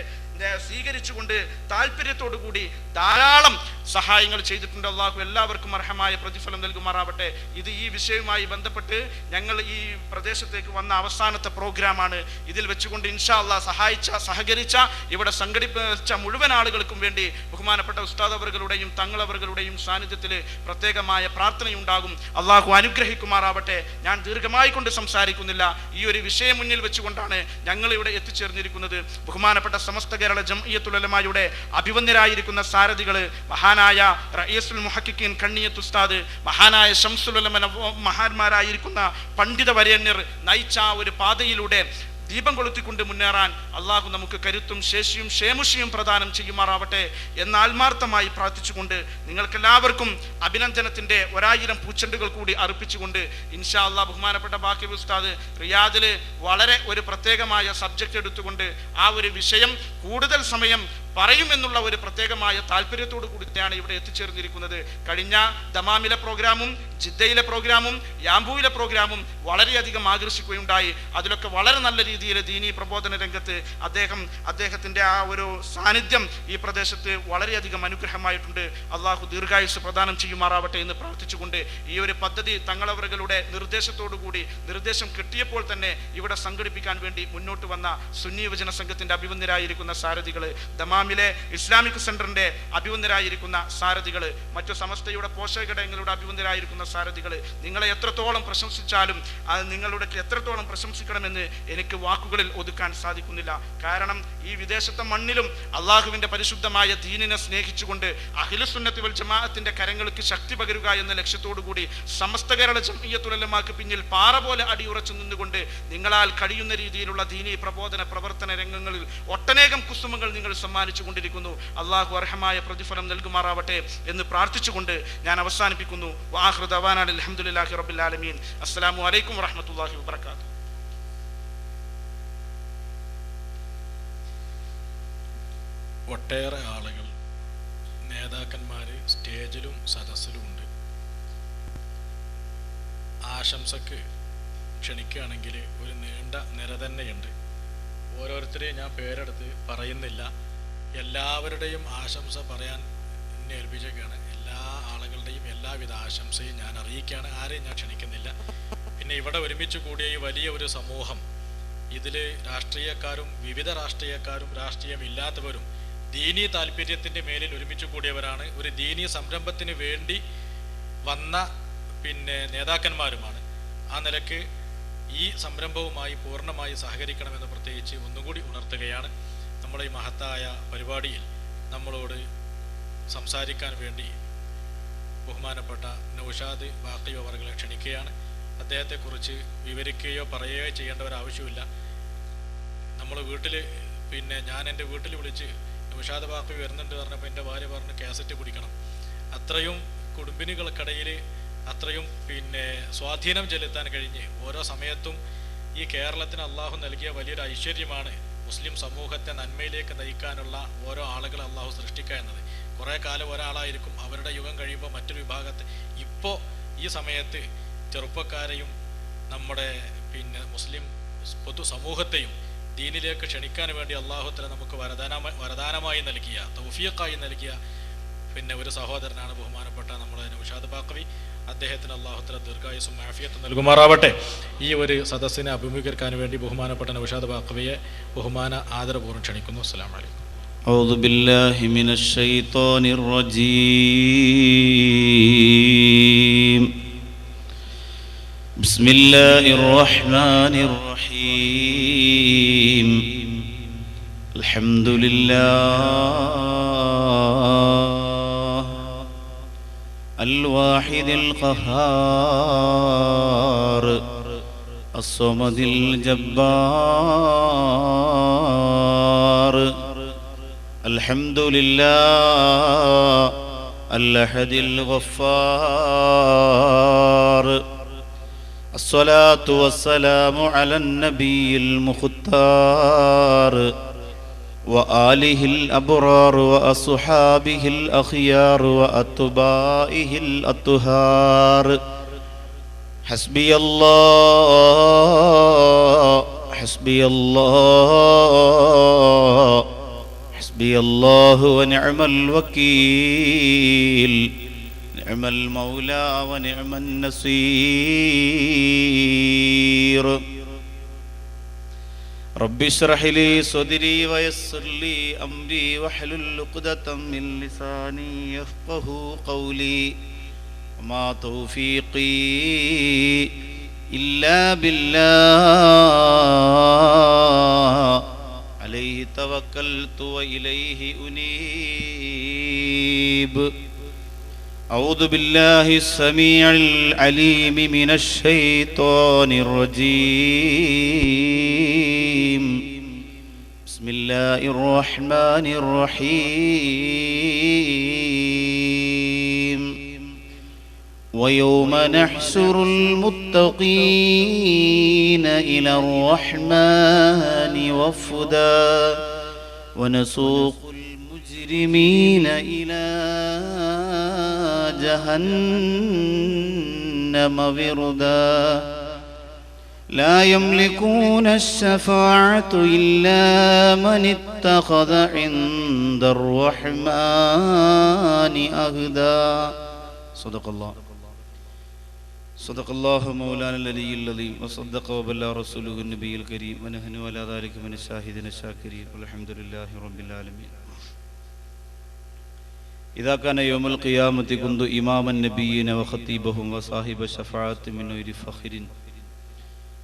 സ്വീകരിച്ചുകൊണ്ട് താല്പര്യത്തോടുകൂടി ധാരാളം സഹായങ്ങൾ ചെയ്തിട്ടുണ്ട്. അള്ളാഹു എല്ലാവർക്കും അർഹമായ പ്രതിഫലം നൽകുമാറാവട്ടെ. ഇത് ഈ വിഷയവുമായി ബന്ധപ്പെട്ട് ഞങ്ങൾ ഈ പ്രദേശത്തേക്ക് വന്ന അവസാനത്തെ പ്രോഗ്രാമാണ്. ഇതിൽ വെച്ചുകൊണ്ട് ഇൻഷാ അല്ലാഹ് സഹകരിച്ച ഇവിടെ സംഘടിപ്പിച്ച മുഴുവൻ ആളുകൾക്കും വേണ്ടി ബഹുമാനപ്പെട്ട ഉസ്താദ് അവറുകളുടെയും തങ്ങളവറുകളുടെയും സാന്നിധ്യത്തിൽ പ്രത്യേകമായ പ്രാർത്ഥനയുണ്ടാകും. അള്ളാഹു അനുഗ്രഹിക്കുമാറാവട്ടെ. ഞാൻ ദീർഘമായി കൊണ്ട് സംസാരിക്കുന്നില്ല. ഈ ഒരു വിഷയം മുന്നിൽ വെച്ചുകൊണ്ടാണ് ഞങ്ങൾ ഇവിടെ എത്തിച്ചേർന്നിരിക്കുന്നത്. ബഹുമാനപ്പെട്ട സമസ്ത കേരള ജംഇയ്യത്തുൽ ഉലമായുടെ അഭിവന്ദരായിരിക്കുന്ന സാരഥികൾ മഹാനായ റഈസുൽ മുഹഖിഖീൻ കണ്ണിയത്ത് ഉസ്താദ്, മഹാനായ ശംസുൽ ഉലമ മഹാന്മാരായിരിക്കുന്ന പണ്ഡിത വരേണ്യർ നയിച്ച ഒരു പാതയിലൂടെ ദീപം കൊളുത്തിക്കൊണ്ട് മുന്നേറാൻ അള്ളാഹു നമുക്ക് കരുത്തും ശേഷിയും ക്ഷേമുഷിയും പ്രദാനം ചെയ്യുമാറാവട്ടെ എന്ന് ആത്മാർത്ഥമായി പ്രാർത്ഥിച്ചുകൊണ്ട് നിങ്ങൾക്കെല്ലാവർക്കും അഭിനന്ദനത്തിൻ്റെ 1000 പൂച്ചെണ്ടുകൾ കൂടി അർപ്പിച്ചുകൊണ്ട് ഇൻഷാ അല്ലാഹ് ബഹുമാനപ്പെട്ട ബാക്കവി ഉസ്താദ് റിയാദിൽ വളരെ ഒരു പ്രത്യേകമായ സബ്ജക്റ്റ് എടുത്തുകൊണ്ട് ആ ഒരു വിഷയം കൂടുതൽ സമയം പറയുമെന്നുള്ള ഒരു പ്രത്യേകമായ താല്പര്യത്തോടു കൂടിയാണ് ഇവിടെ എത്തിച്ചേർന്നിരിക്കുന്നത്. കഴിഞ്ഞ ദമാമിലെ പ്രോഗ്രാമും ജിദ്ദയിലെ പ്രോഗ്രാമും യാംബൂയിലെ പ്രോഗ്രാമും വളരെയധികം ആകർഷിക്കുകയുണ്ടായി. അതിലൊക്കെ വളരെ നല്ല രീതിയിൽ ദീനീ പ്രബോധന രംഗത്ത് അദ്ദേഹത്തിൻ്റെ ആ ഒരു സാന്നിധ്യം ഈ പ്രദേശത്ത് വളരെയധികം അനുഗ്രഹമായിട്ടുണ്ട്. അള്ളാഹു ദീർഘായുസ് പ്രദാനം ചെയ്യുമാറാവട്ടെ എന്ന് പ്രാർത്ഥിച്ചുകൊണ്ട് ഈ ഒരു പദ്ധതി തങ്ങളവരുടെ നിർദ്ദേശം കിട്ടിയപ്പോൾ തന്നെ ഇവിടെ സംഘടിപ്പിക്കാൻ വേണ്ടി മുന്നോട്ട് വന്ന സുന്നി യുവജന സംഘത്തിൻ്റെ അഭിവന്ദരായിരിക്കുന്ന സാരഥികൾ, ദമാമിലെ ഇസ്ലാമിക് സെന്ററിൻ്റെ അഭിവന്ദരായിരിക്കുന്ന സാരഥികൾ, മറ്റു സമസ്തയുടെ പോഷകഘടകങ്ങളുടെ അഭിവന്ദരായിരിക്കുന്ന സാരഥികൾ, നിങ്ങളെ എത്രത്തോളം പ്രശംസിച്ചാലും അത് നിങ്ങളുടെ എത്രത്തോളം പ്രശംസിക്കണമെന്ന് എനിക്ക് വാക്കുകളിൽ ഒതുക്കാൻ സാധിക്കുന്നില്ല. കാരണം ഈ വിദേശത്തെ മണ്ണിലും അള്ളാഹുവിൻ്റെ പരിശുദ്ധമായ ദീനിനെ സ്നേഹിച്ചുകൊണ്ട് അഹ്ലുസുന്നത്തി വൽ ജമാഅത്തിന്റെ കരങ്ങൾക്ക് ശക്തി പകരുക എന്ന ലക്ഷ്യത്തോടു കൂടി സമസ്ത കേരള ജംഇയ്യത്തുൽ ഉലമാക്ക് പിന്നിൽ പാറ പോലെ അടിയുറച്ചു നിന്നുകൊണ്ട് നിങ്ങളാൽ കഴിയുന്ന രീതിയിലുള്ള ദീനീ പ്രബോധന പ്രവർത്തന രംഗങ്ങളിൽ ഒട്ടനേകം കുസുമങ്ങൾ നിങ്ങൾ സമ്മാനിച്ചു കൊണ്ടിരിക്കുന്നു. അള്ളാഹു അർഹമായ പ്രതിഫലം നൽകുമാറാവട്ടെ എന്ന് പ്രാർത്ഥിച്ചുകൊണ്ട് ഞാൻ അവസാനിപ്പിക്കുന്നു. വആഖിറു ദഅവാനാ അൽഹംദുലില്ലാഹി റബ്ബിൽ ആലമീൻ. അസ്സലാമു അലൈക്കും വറഹ്മത്തുള്ളാഹി വബറകാതുഹു. ഒട്ടേറെ ആളുകൾ, നേതാക്കന്മാർ സ്റ്റേജിലും സദസ്സിലുമുണ്ട്. ആശംസക്ക് ക്ഷണിക്കുകയാണെങ്കിൽ ഒരു നീണ്ട നിര തന്നെയുണ്ട്. ഓരോരുത്തരെയും ഞാൻ പേരെടുത്ത് പറയുന്നില്ല. എല്ലാവരുടെയും ആശംസ പറയാൻ എന്നെ ഏൽപ്പിച്ചേക്കാണ്. എല്ലാ ആളുകളുടെയും എല്ലാവിധ ആശംസയും ഞാൻ അറിയിക്കുകയാണ്. ആരെയും ഞാൻ ക്ഷണിക്കുന്നില്ല. പിന്നെ ഇവിടെ ഒരുമിച്ച് കൂടിയ ഈ വലിയ ഒരു സമൂഹം, ഇതിൽ രാഷ്ട്രീയക്കാരും വിവിധ രാഷ്ട്രീയക്കാരും രാഷ്ട്രീയമില്ലാത്തവരും ദീനീ താല്പര്യത്തിൻ്റെ മേലിൽ ഒരുമിച്ച് കൂടിയവരാണ്. ഒരു ദീനീ സംരംഭത്തിന് വേണ്ടി വന്ന നേതാക്കന്മാരുമാണ്. ആ നിലക്ക് ഈ സംരംഭവുമായി പൂർണ്ണമായി സഹകരിക്കണമെന്ന് പ്രത്യേകിച്ച് ഒന്നുകൂടി ഉണർത്തുകയാണ്. നമ്മളെ ഈ മഹത്തായ പരിപാടിയിൽ നമ്മളോട് സംസാരിക്കാൻ വേണ്ടി ബഹുമാനപ്പെട്ട നൗഷാദ് ബാഖി അവർകളെ ക്ഷണിക്കുകയാണ്. അദ്ദേഹത്തെക്കുറിച്ച് വിവരിക്കുകയോ പറയുകയോ ചെയ്യേണ്ട ഒരാവശ്യമില്ല. നമ്മൾ വീട്ടിൽ ഞാൻ എൻ്റെ വീട്ടിൽ വിളിച്ച് നൗഷാദ് ബാഖി വരുന്നുണ്ട് പറഞ്ഞപ്പോൾ എൻ്റെ ഭാര്യ പറഞ്ഞ് കാസറ്റ് പിടിക്കണം. അത്രയും കുടുംബിനികൾക്കിടയിൽ അത്രയും സ്വാധീനം ചെലുത്താൻ കഴിഞ്ഞ് ഓരോ സമയത്തും ഈ കേരളത്തിന് അള്ളാഹു നൽകിയ വലിയൊരു ഐശ്വര്യമാണ് മുസ്ലിം സമൂഹത്തെ നന്മയിലേക്ക് നയിക്കാനുള്ള ഓരോ ആളുകളെ അള്ളാഹു സൃഷ്ടിക്കുക എന്നത്. കുറേ കാലം ഒരാളായിരിക്കും, അവരുടെ യുഗം കഴിയുമ്പോൾ മറ്റൊരു വിഭാഗത്തെ. ഇപ്പോൾ ഈ സമയത്ത് ചെറുപ്പക്കാരെയും നമ്മുടെ മുസ്ലിം പൊതു സമൂഹത്തെയും ദീനിലേക്ക് ക്ഷണിക്കാൻ വേണ്ടി അള്ളാഹു തആല നമുക്ക് വരദാനമായി നൽകിയ, തൗഫീഖായി നൽകിയ ഒരു സഹോദരനാണ് ബഹുമാനപ്പെട്ട നമ്മുടെ നൗഷാദ് ബാഖവി. അദ്ദേഹത്തിന് അള്ളാഹു തആല ദീർഘായുസ്സും ആഫിയത്തും നൽകുമാറാവട്ടെ. ഈ ഒരു സദസ്സിനെ അഭിമുഖീകരിക്കാൻ വേണ്ടി ബഹുമാനപ്പെട്ട നൗഷാദ് ബാഖവിയെ ബഹുമാന ആദരപൂർവ്വം ക്ഷണിക്കുന്നു. അസ്സലാമു അലൈക്കും. أعوذ بالله من الشيطان الرجيم. بسم الله الرحمن الرحيم. الحمد لله الواحد القهار الصمد الجبار. الحمد لله الأحد الغفار. الصلاة والسلام على النبي المختار وآله الأبرار وأصحابه الأخيار وأتباعه الأطهار. حسبي الله حسبي الله حسبي الله ونعم الوكيل. نعم المولى ونعم النصير. رب اشرح لي صدري ويسر لي أمري واحلل عقدة من لساني يفقه قولي. وما توفيقي إلا بالله عليه توكلت وإليه أنيب. أعوذ بالله السميع العليم من الشيطان الرجيم. بسم الله الرحمن الرحيم. ويوم نحشر المتقين إلى الرحمن وفدا ونسوق المجرمين إلى جهنم وردا لا يملكون الشفاعة إلا من اتخذ عند الرحمن أهدا صدق الله مولانا العلي العظيم وصدق وبلغ رسوله النبي الكريم ونحن على ذلك من الشاهدين الشاكرين والحمد لله رب العالمين. إذا كان يوم القيامة كنت إمام النبيين وخطيبهم وصاحب الشفاعة من نور فخر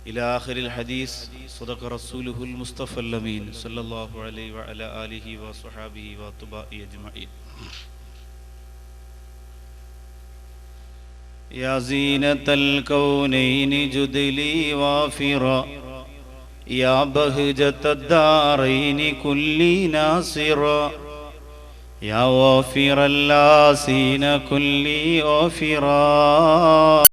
إلى آخر الحديث. صدق رسوله المصطفى الأمين صلى الله عليه وعلى آله وصحابه وأتباعه أجمعين. يا زينة الكونين جدلي وافرا يا بهجة الدارين كلي ناصرا يا وافر اللاسين كلي وافرا